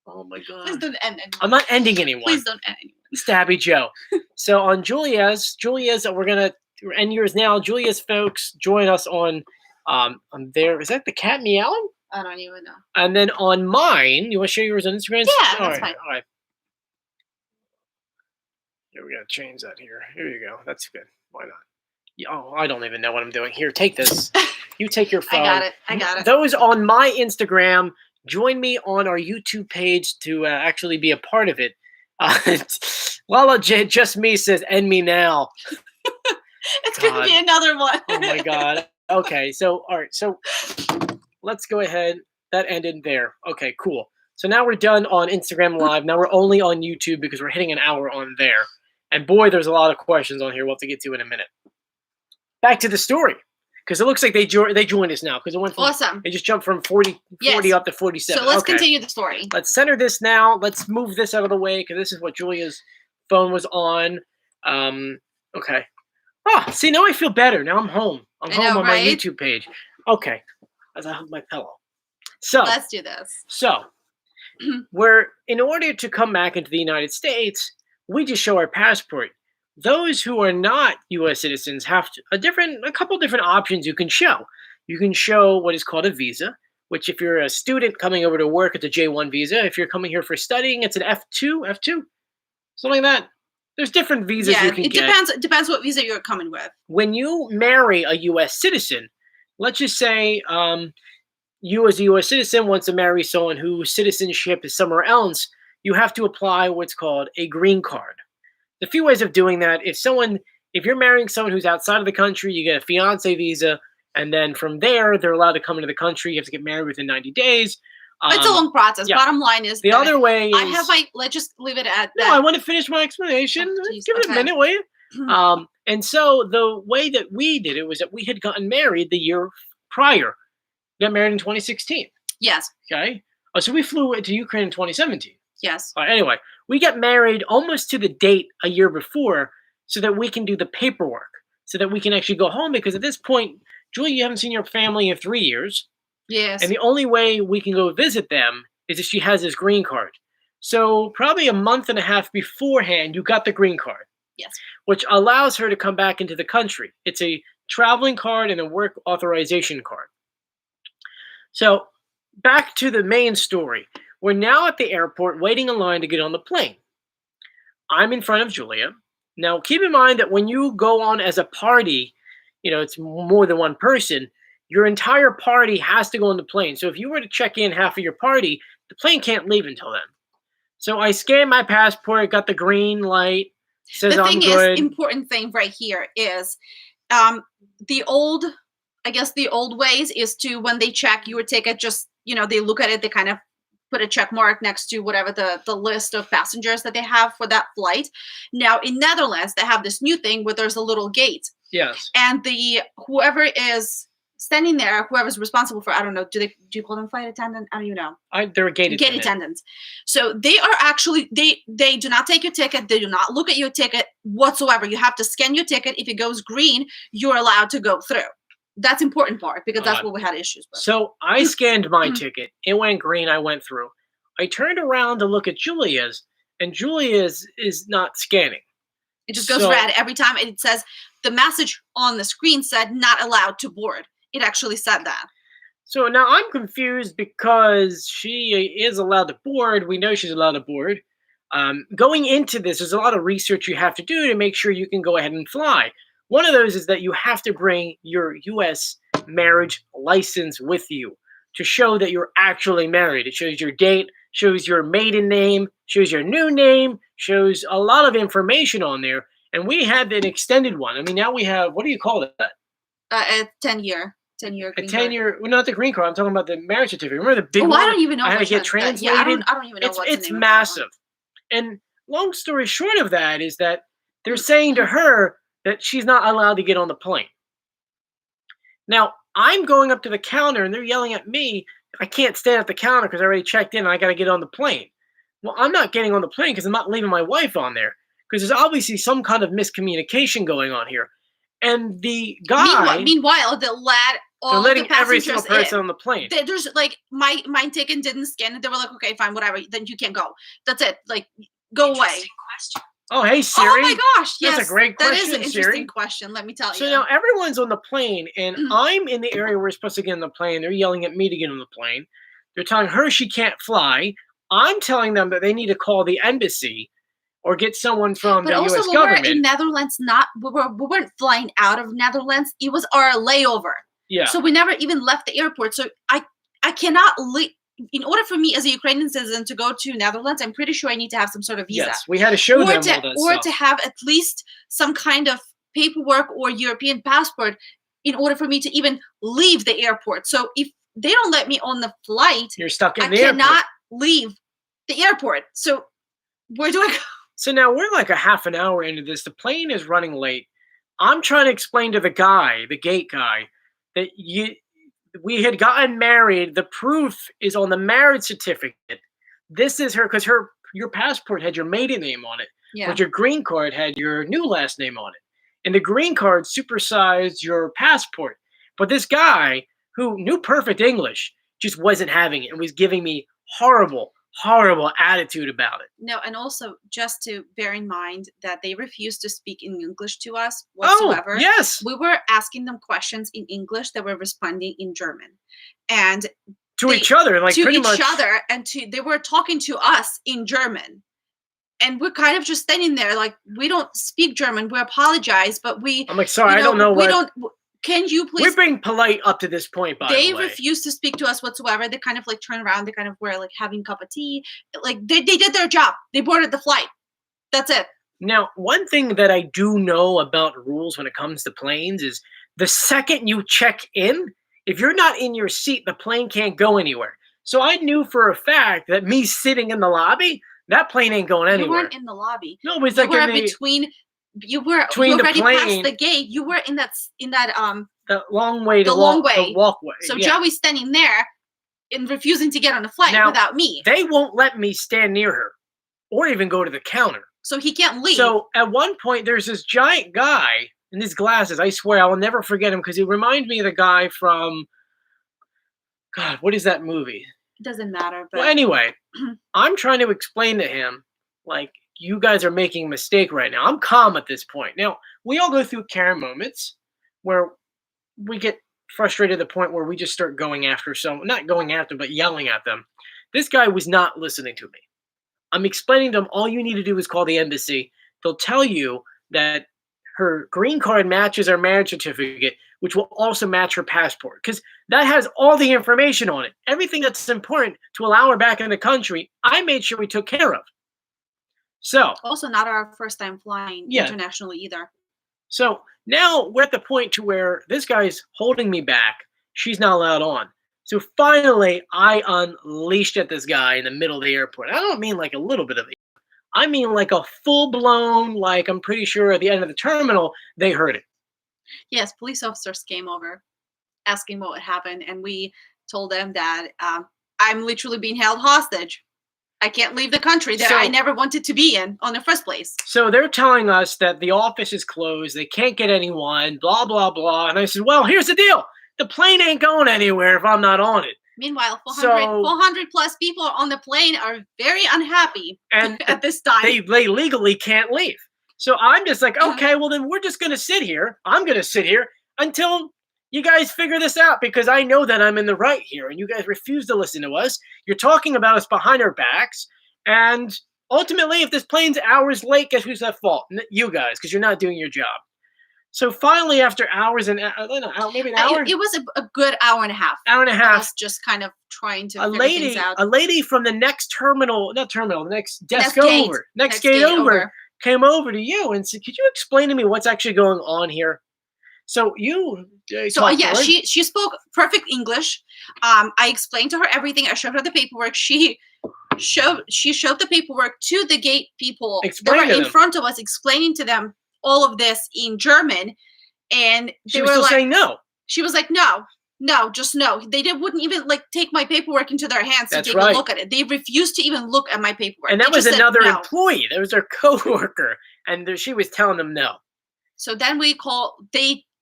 Oh my God. Please don't end anyone. I'm not ending anyone. Please don't end anyone. Stabby Joe. So on Julia's, we're going to end yours now. Julia's folks, join us on there. Is that the cat meowing? I don't even know. And then on mine, you want to share yours on Instagram? Yeah, that's fine. All right. Here, we got to change that here. Here you go. That's good. Why not? Oh, I don't even know what I'm doing. Here, take this. You take your phone. I got it. Those on my Instagram, join me on our YouTube page to actually be a part of it. Lala J, just me says, end me now. It's going to be another one. Oh my God. Okay, so, all right. So let's go ahead. That ended there. Okay, cool. So now we're done on Instagram Live. Now we're only on YouTube because we're hitting an hour on there. And boy, there's a lot of questions on here we'll have to get to in a minute. Back to the story. Because it looks like they joined us now. Because it went from, awesome. They just jumped from 40 up to 47. So let's continue the story. Let's center this now. Let's move this out of the way because this is what Julia's phone was on. Okay. Oh, see, now I feel better. Now I'm home. I'm home on my YouTube page. Okay. As I hug my pillow. So let's do this. So in order to come back into the United States, we just show our passport. Those who are not U.S. citizens have a couple different options you can show. You can show what is called a visa, which if you're a student coming over to work, it's a J1 visa. If you're coming here for studying, it's an F2, something like that. There's different visas you can get. It depends what visa you're coming with. When you marry a U.S. citizen, let's just say you as a U.S. citizen wants to marry someone whose citizenship is somewhere else, you have to apply what's called a green card. There's a few ways of doing that. If you're marrying someone who's outside of the country, you get a fiancé visa, and then from there, they're allowed to come into the country. You have to get married within 90 days. It's a long process. Yeah. Bottom line is the other way is, I have let's just leave it at that. No, I want to finish my explanation. Give it a minute, will you? And so the way that we did it was that we had gotten married the year prior. We got married in 2016. Yes. Okay. Oh, so we flew to Ukraine in 2017. Yes. All right, anyway, we got married almost to the date a year before so that we can do the paperwork, so that we can actually go home. Because at this point, Julie, you haven't seen your family in 3 years. Yes. And the only way we can go visit them is if she has this green card. So probably a month and a half beforehand, you got the green card. Yes. Which allows her to come back into the country. It's a traveling card and a work authorization card. So back to the main story. We're now at the airport waiting in line to get on the plane. I'm in front of Julia. Now, keep in mind that when you go on as a party, it's more than one person, your entire party has to go on the plane. So if you were to check in half of your party, the plane can't leave until then. So I scanned my passport, got the green light, says I'm good. The important thing right here is the old ways is to, when they check your ticket, just, they look at it, they kind of put a check mark next to whatever the list of passengers that they have for that flight. Now in Netherlands, they have this new thing where there's a little gate. Yes. And whoever is standing there, whoever's responsible for, I don't know, do you call them flight attendant? I don't even know. They're a gate attendants. So they are actually, they do not take your ticket. They do not look at your ticket whatsoever. You have to scan your ticket. If it goes green, you're allowed to go through. That's important part because that's what we had issues with. So I scanned my ticket. It went green. I went through. I turned around to look at Julia's, and Julia's is not scanning. It just goes red every time. And it says the message on the screen said not allowed to board. It actually said that. So now I'm confused because she is allowed to board. We know she's allowed to board. Going into this, there's a lot of research you have to do to make sure you can go ahead and fly. One of those is that you have to bring your U.S. marriage license with you to show that you're actually married. It shows your date, shows your maiden name, shows your new name, shows a lot of information on there. And we had an extended one. I mean, now we have, what do you call that? A 10-year. 10-year green card. Well, not the green card. I'm talking about the marriage certificate. Remember the big one? I don't even know. I had to get translated. Yeah, I don't even know what's the name. It's massive. And long story short of that is that they're saying to her that she's not allowed to get on the plane. Now, I'm going up to the counter and they're yelling at me. I can't stand at the counter because I already checked in and I got to get on the plane. Well, I'm not getting on the plane because I'm not leaving my wife on there because there's obviously some kind of miscommunication going on here. And the guy... Meanwhile, they're letting every single person on the plane. There's like, my ticket didn't scan it. They were like, okay, fine, whatever. Then you can't go. That's it. Like, go away. Oh, hey, Siri. Oh my gosh, yes. That's a great question, That is an interesting Siri. question, let me tell you. So now everyone's on the plane, and I'm in the area where we're supposed to get on the plane. They're yelling at me to get on the plane. They're telling her she can't fly. I'm telling them that they need to call the embassy or get someone from the U.S. government. But also, we were in Netherlands, we weren't flying out of Netherlands. It was our layover. Yeah. So we never even left the airport. So I cannot leave. In order for me as a Ukrainian citizen to go to Netherlands, I'm pretty sure I need to have some sort of visa. Yes, we had to show them all that stuff. Or to have at least some kind of paperwork or European passport in order for me to even leave the airport. So if they don't let me on the flight, you're stuck in the airport. I cannot leave the airport. So where do I go? So now we're like a half an hour into this. The plane is running late. I'm trying to explain to the guy, the gate guy, that we had gotten married. The proof is on the marriage certificate. This is her, because your passport had your maiden name on it, but your green card had your new last name on it. And the green card supersized your passport. But this guy who knew perfect English just wasn't having it and was giving me horrible attitude about it. No, and also just to bear in mind that they refused to speak in English to us whatsoever. Oh, yes. We were asking them questions in English that were responding in German. And each other, like pretty much. To each other, and they were talking to us in German. And we're kind of just standing there like, we don't speak German. We apologize, but I'm like, sorry, I don't know what. Can you please? We're being polite up to this point, by the way. They refused to speak to us whatsoever. They kind of like turn around. They kind of were like having a cup of tea. Like they did their job. They boarded the flight. That's it. Now, one thing that I do know about rules when it comes to planes is the second you check in, if you're not in your seat, the plane can't go anywhere. So I knew for a fact that me sitting in the lobby, that plane ain't going anywhere. You weren't in the lobby. No, it was like you already past the gate. You were in that the long way to the walkway. So Joey's standing there and refusing to get on the flight without me. They won't let me stand near her or even go to the counter. So he can't leave. So at one point there's this giant guy in his glasses. I swear I will never forget him because he reminds me of the guy from God, what is that movie? It doesn't matter. But well, anyway, I'm trying to explain to him, like, you guys are making a mistake right now. I'm calm at this point. Now, we all go through Karen moments where we get frustrated to the point where we just start going after someone, not going after, but yelling at them. This guy was not listening to me. I'm explaining to him, all you need to do is call the embassy. They'll tell you that her green card matches her marriage certificate, which will also match her passport, because that has all the information on it. Everything that's important to allow her back in the country, I made sure we took care of. So also not our first time flying internationally either. So now we're at the point to where this guy's holding me back. She's not allowed on. So finally, I unleashed at this guy in the middle of the airport. I don't mean like a little bit of it. I mean like a full-blown, like I'm pretty sure at the end of the terminal, they heard it. Yes, police officers came over. asking what happened, and we told them that I'm literally being held hostage. I can't leave the country that I never wanted to be in the first place. So they're telling us that the office is closed. They can't get anyone, blah, blah, blah. And I said, well, here's the deal. The plane ain't going anywhere if I'm not on it. Meanwhile, 400 plus people on the plane are very unhappy at this time. They legally can't leave. So I'm just like, okay, well, then we're just going to sit here. I'm going to sit here until you guys figure this out, because I know that I'm in the right here, and you guys refuse to listen to us. You're talking about us behind our backs. And ultimately, if this plane's hours late, guess who's at fault? You guys, because you're not doing your job. So finally, after hours and maybe an hour, it was a good hour and a half. Hour and a half, just kind of trying to figure things out. A lady from the next the next desk over, next gate over, came over to you and said, "Could you explain to me what's actually going on here?" So she spoke perfect English. I explained to her everything. I showed her the paperwork. She showed the paperwork to the gate people that were in front of us, explaining to them all of this in German, and she was still saying no. She was like, no, just no. They wouldn't even take my paperwork into their hands to take a look at it. They refused to even look at my paperwork. And that was another employee. That was their coworker, and she was telling them no. So then we called.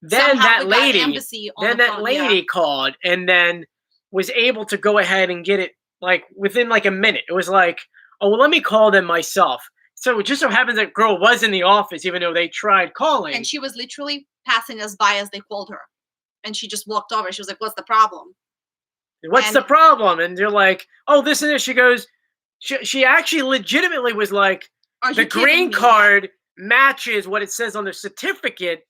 Then that lady called and then was able to go ahead and get it within a minute. It was like, oh, well, let me call them myself. So it just so happens that girl was in the office, even though they tried calling. And she was literally passing us by as they called her. And she just walked over. She was like, what's the problem? What's the problem? And they're like, oh, this and this. She goes, she actually legitimately was like, the green card matches what it says on the certificate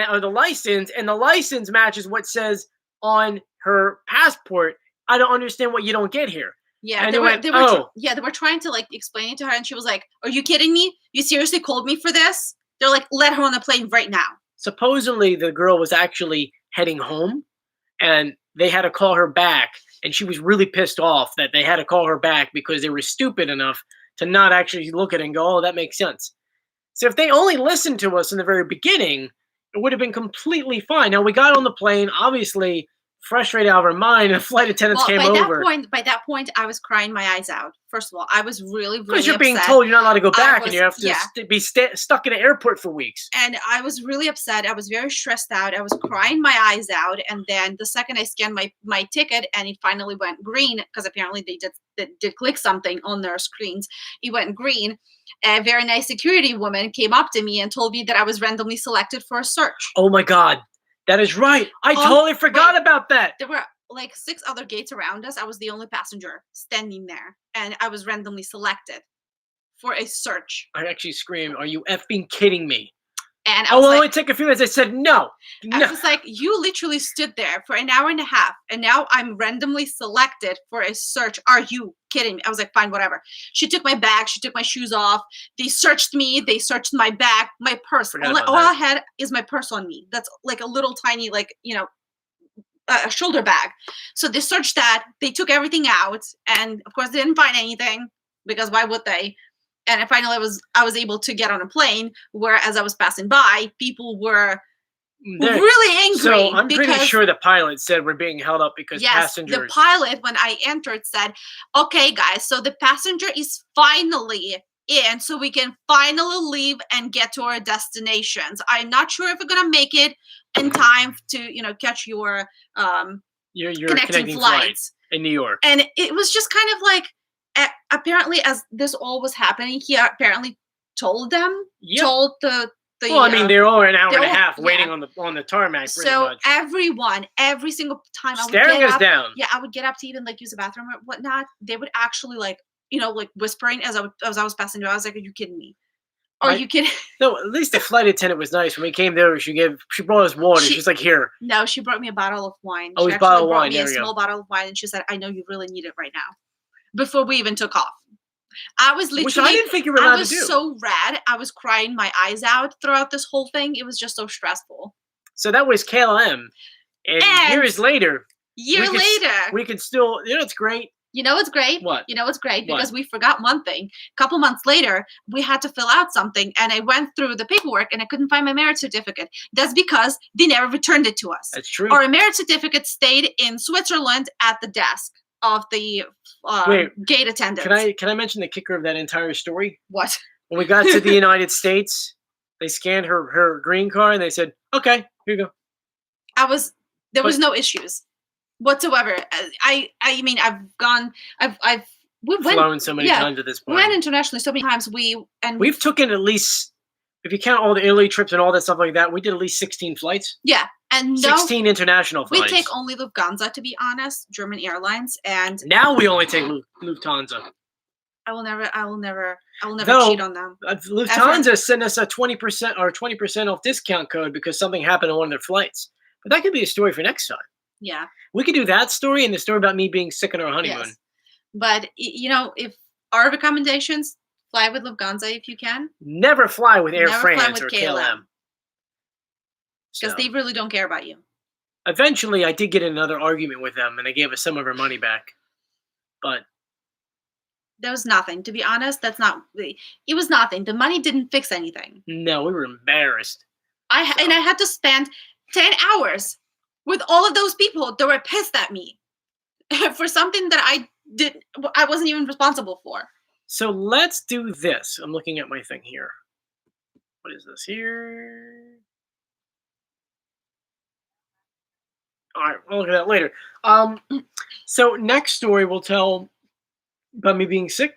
or the license, and the license matches what says on her passport. I don't understand what you don't get here. Yeah, they were trying to explain it to her, and she was like, "Are you kidding me? You seriously called me for this?" They're like, "Let her on the plane right now." Supposedly, the girl was actually heading home, and they had to call her back, and she was really pissed off that they had to call her back because they were stupid enough to not actually look at it and go, "Oh, that makes sense." So if they only listened to us in the very beginning, it would have been completely fine. Now, we got on the plane, obviously frustrated out of our mind, and the flight attendants came over. By that point, I was crying my eyes out. First of all, I was really, really because you're upset. being told you're not allowed to go back, and you have to be stuck in an airport for weeks. And I was really upset. I was very stressed out. I was crying my eyes out. And then the second I scanned my ticket, and it finally went green, because apparently they did click something on their screens. It went green. A very nice security woman came up to me and told me that I was randomly selected for a search. Oh my God. That is right. I totally forgot about that. There were 6 other gates around us. I was the only passenger standing there, and I was randomly selected for a search. I actually screamed, "Are you effing kidding me?" And I was only take a few minutes. I said, no. I was like, you literally stood there for an hour and a half, and now I'm randomly selected for a search. Are you kidding me? I was like, fine, whatever. She took my bag. She took my shoes off. They searched me. They searched my bag, my purse. All I had is my purse on me. That's a little tiny, a shoulder bag. So they searched that. They took everything out. And of course, they didn't find anything, because why would they? And finally, I was able to get on a plane, where as I was passing by, people were really angry. So I'm pretty sure the pilot said we're being held up because passengers. The pilot, when I entered, said, "Okay, guys, so the passenger is finally in, so we can finally leave and get to our destinations. I'm not sure if we're gonna make it in time to catch your connecting flights in New York." And it was just kind of apparently, as this all was happening, he apparently told them, told the well, I mean, they're all an hour and a half waiting on the tarmac. So every single time I would staring us down. Yeah, I would get up to even use the bathroom or whatnot. They would actually whispering as I was passing by. I was like, "Are you kidding me? Are you kidding?" No, at least the flight attendant was nice. When we came there, she brought us water. She's like, "Here." No, she brought me a bottle of wine. Oh, she bottle of wine. Brought me a small bottle of wine, and she said, "I know you really need it right now." Before we even took off, I was literally. Which I didn't think you were allowed to do. I was so rad. I was crying my eyes out throughout this whole thing. It was just so stressful. So that was KLM, and years later. We could still. It's great. You know what's great? What? You know what's great? What? Because we forgot one thing. A couple months later, we had to fill out something, and I went through the paperwork, and I couldn't find my marriage certificate. That's because they never returned it to us. That's true. Our marriage certificate stayed in Switzerland at the desk of the gate attendant. Can I mention the kicker of that entire story? What? When we got to the United States, they scanned her green card, and they said, "Okay, here you go." There was no issues whatsoever. I mean, we've flown so many times at this point. We went internationally so many times. We've taken at least, if you count all the Italy trips and all that stuff like that, we did at least 16 flights. Yeah, and 16 international flights. We take only Lufthansa, to be honest, German airlines, and now we only take Lufthansa. I will never cheat on them. Lufthansa sent us a 20% off discount code because something happened on one of their flights. But that could be a story for next time. Yeah. We could do that story and the story about me being sick on our honeymoon. Yes. But, if our recommendations, fly with Lufthansa if you can. Never fly with Air France or KLM. Because they really don't care about you. Eventually, I did get in another argument with them, and they gave us some of our money back. But there was nothing. To be honest, it was nothing. The money didn't fix anything. No, we were embarrassed. I had to spend 10 hours with all of those people that were pissed at me for something that I wasn't even responsible for. So let's do this. I'm looking at my thing here. What is this here? All right, we'll look at that later. So next story we'll tell about me being sick.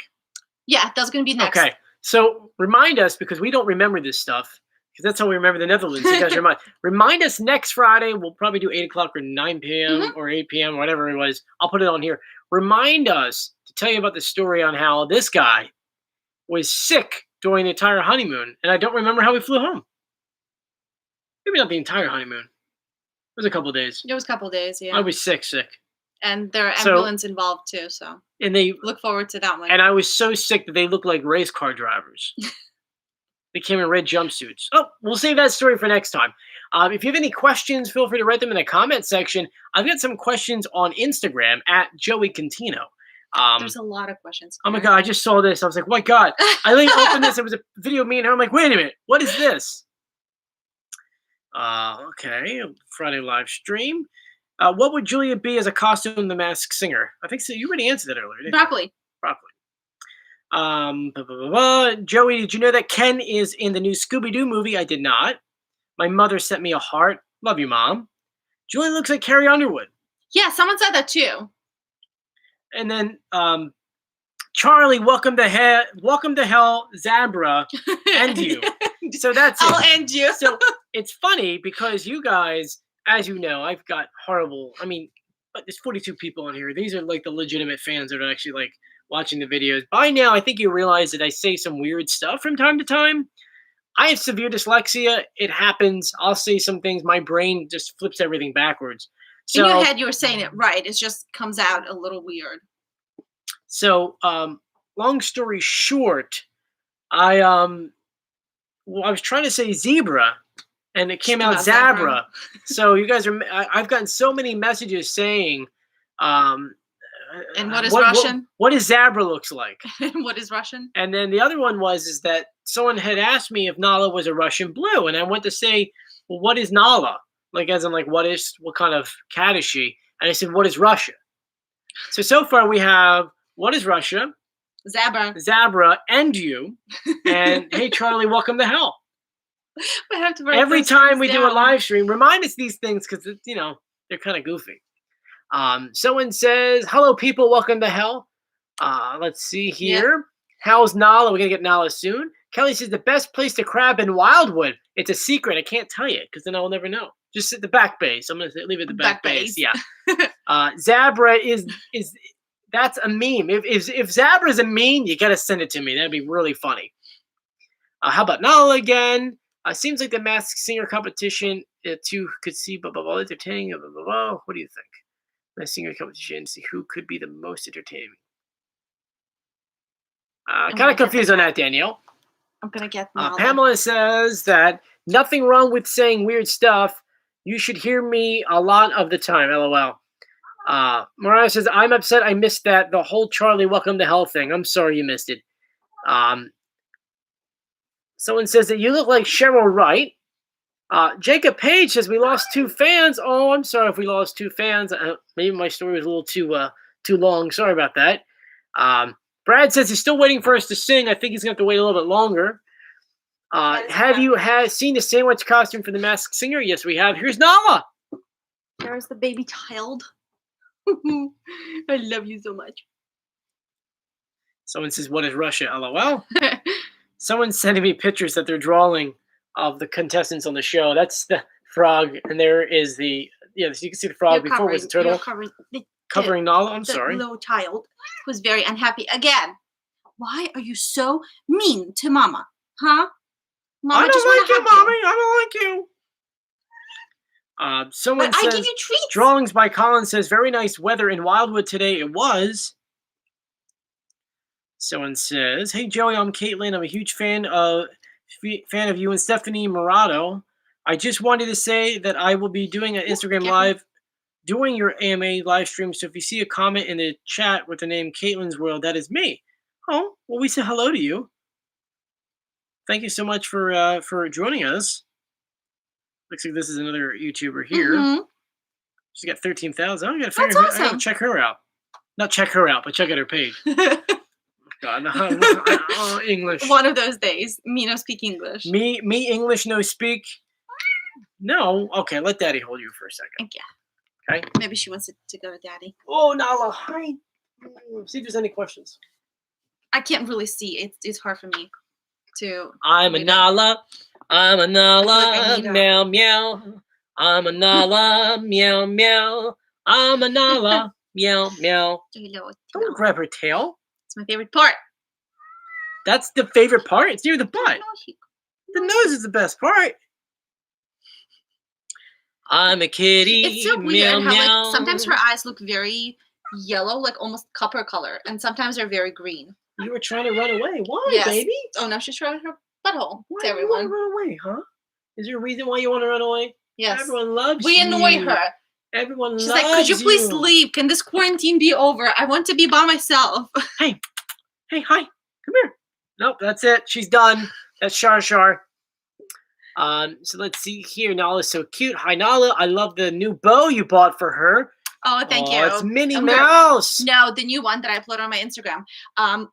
Yeah, that's going to be next. Okay, so remind us, because we don't remember this stuff, because that's how we remember the Netherlands. You guys remind us next Friday. We'll probably do 8 o'clock or 9 p.m. or 8 p.m., whatever it was. I'll put it on here. Remind us to tell you about the story on how this guy was sick during the entire honeymoon, and I don't remember how we flew home. Maybe not the entire honeymoon. It was a couple of days. It was a couple of days, yeah. I was sick. And there are ambulance involved too, so. And they look forward to that one. And I was so sick that they looked like race car drivers. They came in red jumpsuits. Oh, we'll save that story for next time. If you have any questions, feel free to write them in the comment section. I've got some questions on Instagram at Joey Contino. There's a lot of questions. Oh my God, I just saw this. I was like, my God. I opened this. It was a video of me and her. I'm like, wait a minute. What is this? Okay. Friday live stream. What would Julia be as a costume in The Masked Singer? I think so. You already answered that earlier, didn't you? Broccoli. Joey, did you know that Ken is in the new Scooby-Doo movie? I did not. My mother sent me a heart. Love you, Mom. Julie looks like Carrie Underwood. Yeah, someone said that too. And then Charlie, welcome to hell, Zabra, and you. So that's it. I'll end you. So it's funny because you guys, as you know, I've got horrible. I mean, there's 42 people on here. These are like the legitimate fans that are actually like watching the videos. By now, I think you realize that I say some weird stuff from time to time. I have severe dyslexia. It happens. I'll say some things. My brain just flips everything backwards. So, in your head, you were saying it right. It just comes out a little weird. So, long story short, I was trying to say zebra, and it came out Zabra. So you guys are. I've gotten so many messages saying, and what is Russian? What does Zabra looks like? What is Russian? And then the other one is that someone had asked me if Nala was a Russian blue, and I went to say, well, what is Nala? Like, as in, like, what kind of cat is she? And I said, what is Russia? So far we have, what is Russia? Zabra, and you. And, hey, Charlie, welcome to hell. We have to write every time we do a live stream, remind us these things because, they're kind of goofy. Someone says, hello, people, welcome to hell. Let's see here. Yep. How's Nala? We're going to get Nala soon. Kelly says, the best place to crab in Wildwood. It's a secret. I can't tell you because then I'll never know. Just at the back base. I'm going to leave it at the back base. Yeah. Zabra is that's a meme. If Zabra is a meme, you got to send it to me. That'd be really funny. How about Nala again? Seems like the Masked Singer competition too could see entertaining. What do you think? Masked Singer competition. See who could be the most entertaining. Kind of confused on that, Danielle. I'm gonna get Pamela says that nothing wrong with saying weird stuff. You should hear me a lot of the time. LOL. Mariah says, I'm upset I missed that. The whole Charlie welcome to hell thing. I'm sorry you missed it. Someone says that you look like Cheryl Wright. Jacob Page says we lost 2 fans. Oh, I'm sorry if we lost 2 fans. Maybe my story was a little too long. Sorry about that. Brad says he's still waiting for us to sing. I think he's going to have to wait a little bit longer. Have you seen the sandwich costume for the Masked Singer? Yes, we have. Here's Nala. There's the baby child. I love you so much. Someone says, what is Russia? LOL. Someone's sending me pictures that they're drawing of the contestants on the show. That's the frog, and there is the so you can see the frog before it was a turtle. Covering Nala. I'm sorry. The little child who's very unhappy again. Why are you so mean to Mama? Huh? Mama, I don't like you, Mommy. I don't like you. Someone says, I give you treats. Drawings by Colin says, very nice weather in Wildwood today. It was. Someone says, hey, Joey, I'm Caitlin. I'm a huge fan of you and Stephanie Morado. I just wanted to say that I will be doing an Instagram Live doing your AMA live stream. So if you see a comment in the chat with the name Caitlin's World, that is me. Oh, well, we say hello to you. Thank you so much for joining us. Looks like this is another YouTuber here. Mm-hmm. She's got 13,000. I That's awesome. I gotta check her out. Not check her out, but check out her page. God, no, English. One of those days. Me no speak English. Me English no speak. No. Okay, let Daddy hold you for a second. Yeah. Okay. Maybe she wants to go to Daddy. Oh, Nala, hi. See if there's any questions. I can't really see. It's hard for me to. I'm a Nala. I'm a Nala. Meow meow. I'm a Nala. Meow meow. I'm a Nala. Meow meow. Don't grab her tail. It's my favorite part. That's the favorite part? It's near the butt. The nose is the best part. I'm a kitty. It's so weird how like sometimes her eyes look very yellow, like almost copper color, and sometimes they're very green. You were trying to run away. Why, baby? Oh no, she's showing her butthole. Why do you want to run away, huh? Is there a reason why you want to run away? Yes. Everyone loves you. We annoy her. Everyone loves you. She's like, could you please leave? Can this quarantine be over? I want to be by myself. Hey, hi. Come here. Nope, that's it. She's done. That's Shar. So let's see here. Nala's so cute. Hi, Nala. I love the new bow you bought for her. Oh, thank you. It's Minnie Mouse. No, the new one that I uploaded on my Instagram. I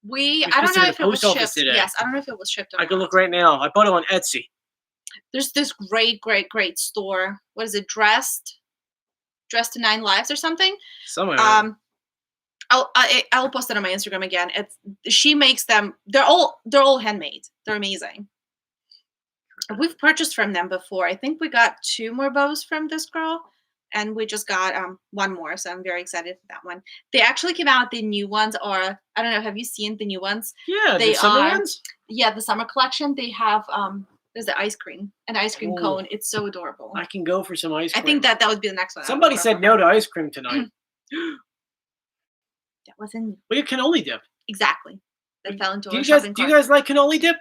don't know if it was shipped. Today. Yes, I don't know if it was shipped. I can look right now. I bought it on Etsy. There's this great store. What is it? Dressed to 9 Lives or something. Somewhere. I'll post it on my Instagram again. She makes them. They're all handmade. They're amazing. We've purchased from them before. I think we got 2 more bows from this girl, and we just got 1 more. So I'm very excited for that one. They actually came out. The new ones are. I don't know. Have you seen the new ones? Yeah, the summer ones. Yeah, the summer collection. They have there's the ice cream, an ice cream cone. It's so adorable. I can go for some ice cream. I think that would be the next one. Somebody said no to ice cream tonight. That wasn't. We have cannoli dip. Exactly. That fell into. Do you guys like cannoli dip?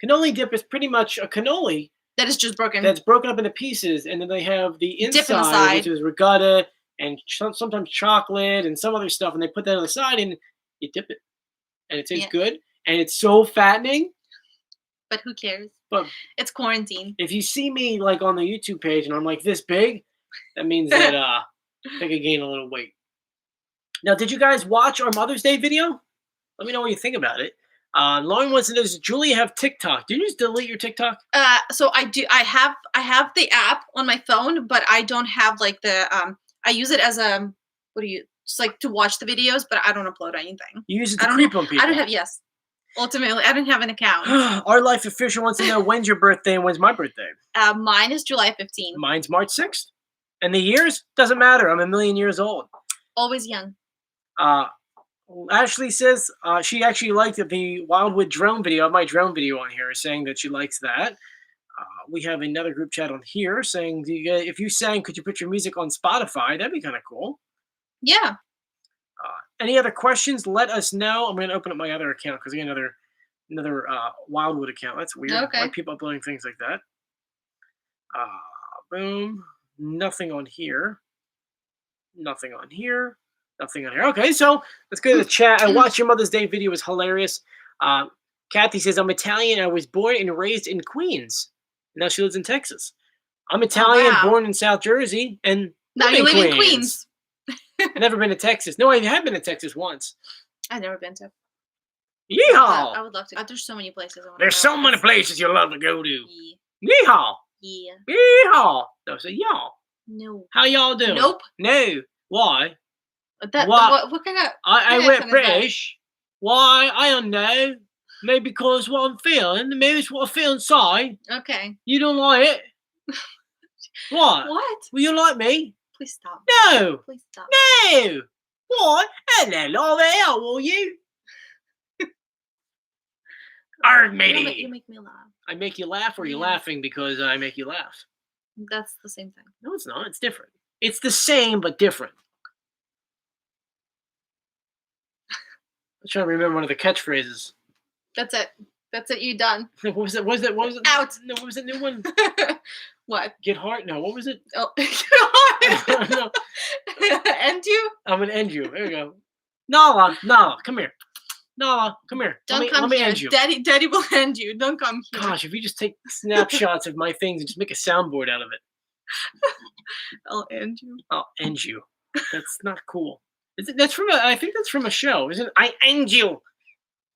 Cannoli dip is pretty much a cannoli that is just broken. That's broken up into pieces, and then they have the inside, which is regatta and sometimes chocolate and some other stuff, and they put that on the side and you dip it, and it tastes good, and it's so fattening. But who cares? But it's quarantine. If you see me like on the YouTube page and I'm like this big, that means that I think I gained a little weight. Now, did you guys watch our Mother's Day video? Let me know what you think about it. Lauren wants to know, does Julia have TikTok? Did you just delete your TikTok? So I do. I have the app on my phone, but I don't have like the. I use it as a. Just like to watch the videos, but I don't upload anything. You use it to creep on people. I don't have. Yes. Ultimately, I don't have an account. Our Life Official wants to know, when's your birthday and when's my birthday? Mine is July 15th. Mine's March 6th. And the years? Doesn't matter. I'm 1,000,000 years old. Always young. Ashley says she actually liked the Wildwood drone video, my drone video on here, saying that she likes that. We have another group chat on here saying, if you sang, could you put your music on Spotify? That'd be kind of cool. Yeah. Any other questions? Let us know. I'm going to open up my other account because I got another Wildwood account. That's weird. Okay. Why people uploading things like that? Boom. Nothing on here. Nothing on here. Nothing on here. Okay, so let's go to the chat. I watched your Mother's Day video. It was hilarious. Kathy says, I'm Italian. I was born and raised in Queens. Now she lives in Texas. I'm Italian, born in South Jersey, and now you live in Queens. I've never been to Texas. No, I have been to Texas once. I've never been to. Yeehaw! I would love to. There's so many places. There's so many places you love to go to. Yeah. Yeehaw! Yeah. Yeehaw! No, so y'all. No. How y'all doing? Nope. No. Why? What kind of? I went British. Why? I don't know. Maybe because what I'm feeling. Maybe it's what I feel inside. Okay. You don't like it? What? What? Will you like me? Please stop. No. Please stop. No. What? Hello, love it. How will you? Matey. You make me laugh. I make you laugh, or are you laughing because I make you laugh? That's the same thing. No, it's not. It's different. It's the same, but different. I'm trying to remember one of the catchphrases. That's it. That's it. You done. What was it? What was it? Out. No, what was the new one? What? Get hard? No, what was it? Oh, No. End you? I'm gonna end you. There you go. Nala, come here. Nala, come here. Don't come here. End you. Daddy will end you. Don't come here. Gosh, if you just take snapshots of my things and just make a soundboard out of it. I'll end you. I'll end you. That's not cool. Is it? That's from I think that's from a show, isn't it? I end you.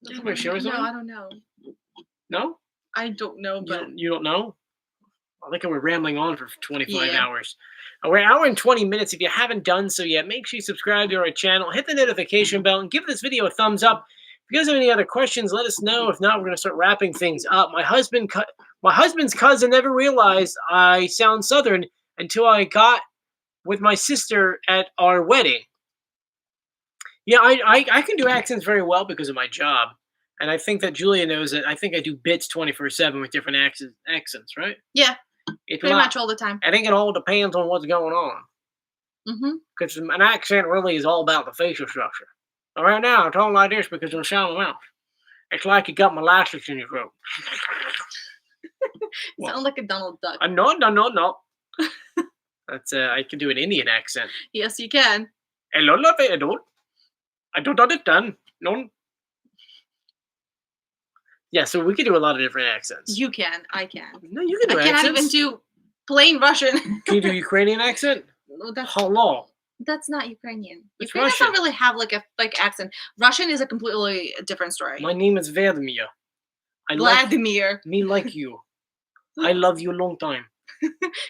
That's from a show or something? No, I don't know. No? I don't know, but you don't know? I think we're rambling on for 25 hours. We're an hour and 20 minutes. If you haven't done so yet, make sure you subscribe to our channel, hit the notification bell, and give this video a thumbs up. If you guys have any other questions, let us know. If not, we're going to start wrapping things up. My husband's cousin never realized I sound Southern until I got with my sister at our wedding. Yeah, I can do accents very well because of my job. And I think that Julia knows that I think I do bits 24/7 with different accents, right? Yeah, pretty much all the time. I think it all depends on what's going on. Because an accent really is all about the facial structure. Right now, I'm talking like this because I'm shouting my mouth. It's like you got molasses in your throat. Sound like a Donald Duck. No. That's I can do an Indian accent. Yes, you can. Hello, love it, I don't understand. No. Yeah, so we can do a lot of different accents. You can. I can. No, you can do accents. I can't even do plain Russian. Can you do Ukrainian accent? No, that's hello. That's not Ukrainian. It's Ukrainian Russian. doesn't really have like a accent. Russian is a completely different story. My name is Vladimir. Vladimir. Me like you. I love you a long time.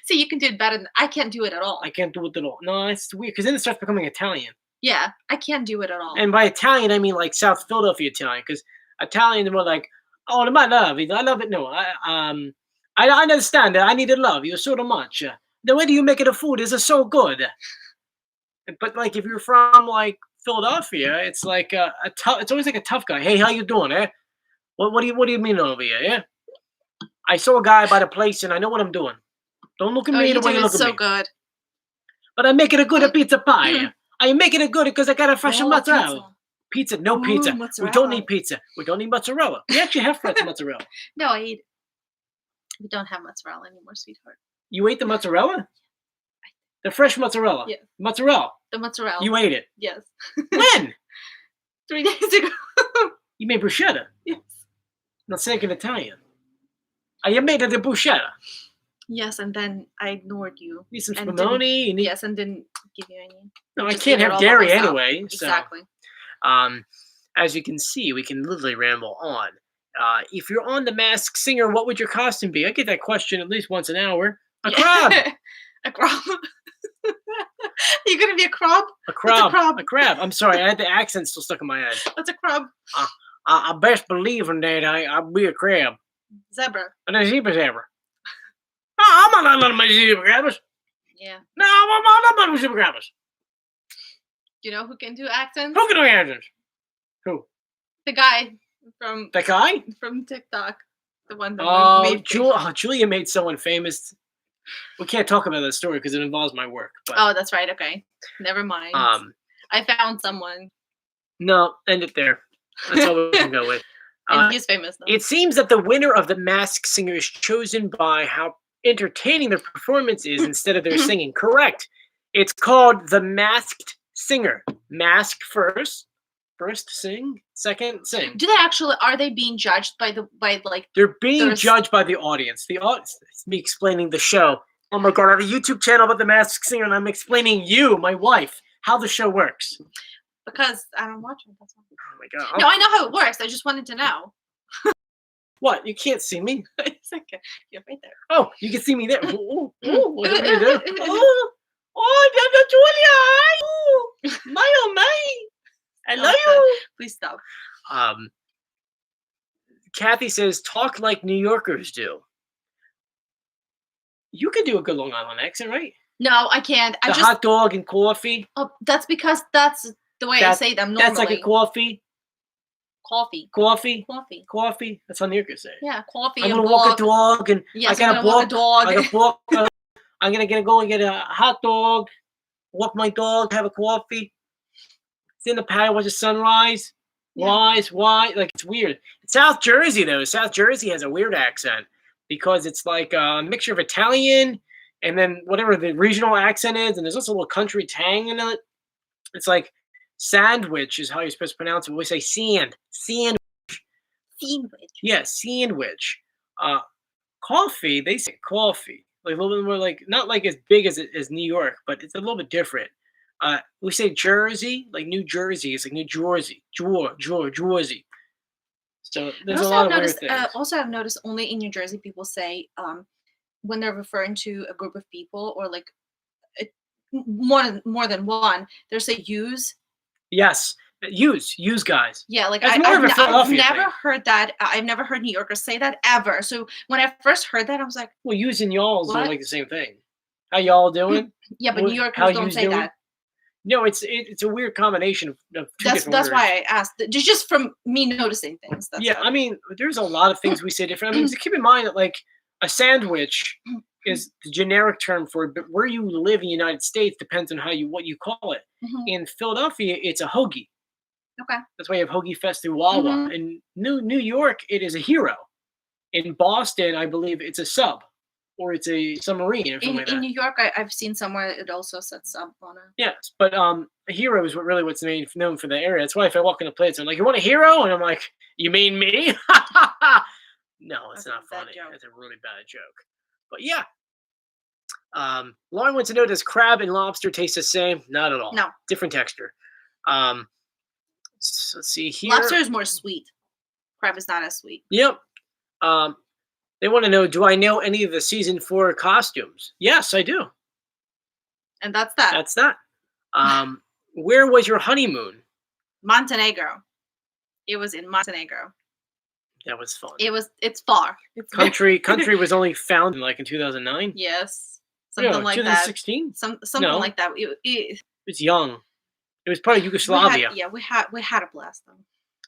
See, you can do it better than I can't do it at all. I can't do it at all. No, it's weird because then it starts becoming Italian. Yeah, I can't do it at all. And by Italian, I mean like South Philadelphia Italian, because Italian is more like, oh, my love, I love it. No, I understand that I need to love you so much. The way you make the food is so good. But like if you're from like Philadelphia, it's like it's always like a tough guy. Hey, how you doing? What do you mean over here? Yeah. I saw a guy by the place and I know what I'm doing. Don't look at me the way you look at me. So good. But I make it a good pizza pie. I make it a good because I got a fresh mozzarella. Pizza, no pizza. We don't need pizza. We don't need mozzarella. We actually have fresh mozzarella. No, I eat. We don't have mozzarella anymore, sweetheart. You ate the mozzarella? The fresh mozzarella? Yeah. Mozzarella? The mozzarella. You ate it? Yes. When? 3 days ago. You made bruschetta? Yes. Not saying in Italian. You made it the bruschetta? Yes, and then I ignored you. Need some spumoni? Yes, and didn't give you any. No, I can't have dairy anyway. Exactly. So, as you can see, we can literally ramble on. If you're on The Masked Singer, what would your costume be? I get that question at least once an hour. A crab. A crab. You're going to be a crab? A crab. What's a crab? A crab. I'm sorry, I had the accent still stuck in my head. What's a crab? I best believe in that I'll be a crab. Zebra. And a zebra. I'm not letting my zebra grabbers. Yeah. No, I'm not letting my zebra grabbers. You know who can do accents? Who can do accents? Who? The guy from... The guy? From TikTok. The one that made... Julia made someone famous. We can't talk about that story because it involves my work. But, oh, that's right. Okay. Never mind. I found someone. No, end it there. That's all we can go with. And he's famous, though. It seems that the winner of The Masked Singer is chosen by how entertaining their performance is instead of their singing. Correct. It's called The Masked Singer. Mask first sing, second sing. Do they actually? Are they being judged by like? They're being judged by the audience. The audience. It's me explaining the show. Oh my god! I have a YouTube channel about The Masked Singer, and I'm explaining you, my wife, how the show works. Because I don't watch it. That's all. Oh my god! No, I know how it works. I just wanted to know. What? You can't see me? It's okay. You're right there. Oh, you can see me there. What are you doing? Oh, Julia! Oh, my. I love you. Please stop. Kathy says, talk like New Yorkers do. You can do a good Long Island accent, right? No, I can't. Hot dog and coffee. Oh, that's because that's the way I say them normally. That's like a coffee. Coffee. That's how New Yorkers say. Yeah, coffee. I'm gonna walk a dog, and yes, I gotta walk a dog. I'm gonna go and get a hot dog. Walk my dog. Have a coffee. It's in the patio. Watch the sunrise. Yeah. Why? Like, it's weird. South Jersey though. South Jersey has a weird accent because it's like a mixture of Italian and then whatever the regional accent is, and there's also a little country tang in it. It's like sandwich is how you're supposed to pronounce it. We say sandwich. Yeah, sandwich. Coffee, they say coffee. Like a little bit more like, not like as big as New York, but it's a little bit different. We say Jersey, like New Jersey. It's like New Jersey. Jersey. So there's a lot of weird things. Also, I've noticed only in New Jersey people say when they're referring to a group of people or like more than one, they'll say use. Yes, use guys. Yeah, like I've never heard that. I've never heard New Yorkers say that ever. So when I first heard that, I was like, well, use and y'alls are like the same thing. How y'all doing? Yeah, but New Yorkers don't say that. No, it's a weird combination of two different that's words. why I asked. Just from me noticing things. I mean, there's a lot of things we say different. I mean, keep in mind that like a sandwich is the generic term for it, but where you live in the United States depends on what you call it. Mm-hmm. In Philadelphia, it's a hoagie. Okay. That's why you have Hoagie Fest through Wawa. Mm-hmm. In New York, it is a hero. In Boston, I believe it's a sub. Or it's a submarine or something like that. In New York, I've seen somewhere it also said sub on it. Yes, but a hero is what's known for the area. That's why if I walk in a place, I'm like, you want a hero? And I'm like, you mean me? No, it's not funny. It's a really bad joke. But yeah. Lauren wants to know, does crab and lobster taste the same? Not at all. No. Different texture. So let's see here. Lobster is more sweet. Crab is not as sweet. Yep. They want to know, do I know any of the season 4 costumes? Yes, I do. And that's that. That's that. Where was your honeymoon? Montenegro. It was in Montenegro. That was fun. It's far. Country was only found in 2009? Yes. Something like 2016? that. Something like that. It was young. It was part of Yugoslavia. We had a blast though.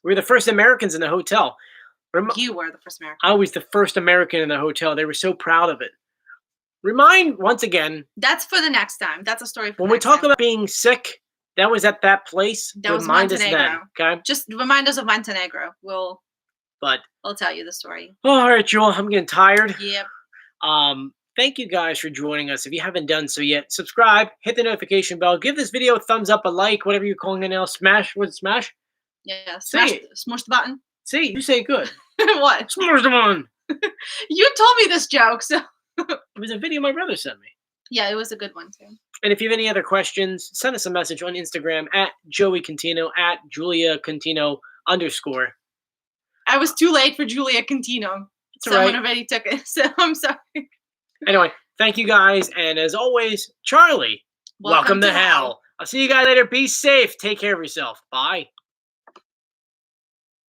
We were the first Americans in the hotel. You were the first American. I was the first American in the hotel. They were so proud of it. Remind once again. That's for the next time. That's a story for when we talk about being sick. That was at that place. That was Montenegro. Us then, okay. Just remind us of Montenegro. I'll tell you the story. All right, Joel. I'm getting tired. Yep. Thank you guys for joining us. If you haven't done so yet, subscribe, hit the notification bell, give this video a thumbs up, a like, whatever you're calling it now. Smash. What's smash? Yeah. Smash the button. See, you say good. What? Smash the button. You told me this joke, so. It was a video my brother sent me. Yeah, it was a good one too. And if you have any other questions, send us a message on Instagram at Joey Contino, at Julia Contino _ I was too late for Julia Contino. Someone already took it, so I'm sorry. Anyway, thank you guys, and as always, Charlie, welcome to hell. I'll see you guys later. Be safe. Take care of yourself. Bye.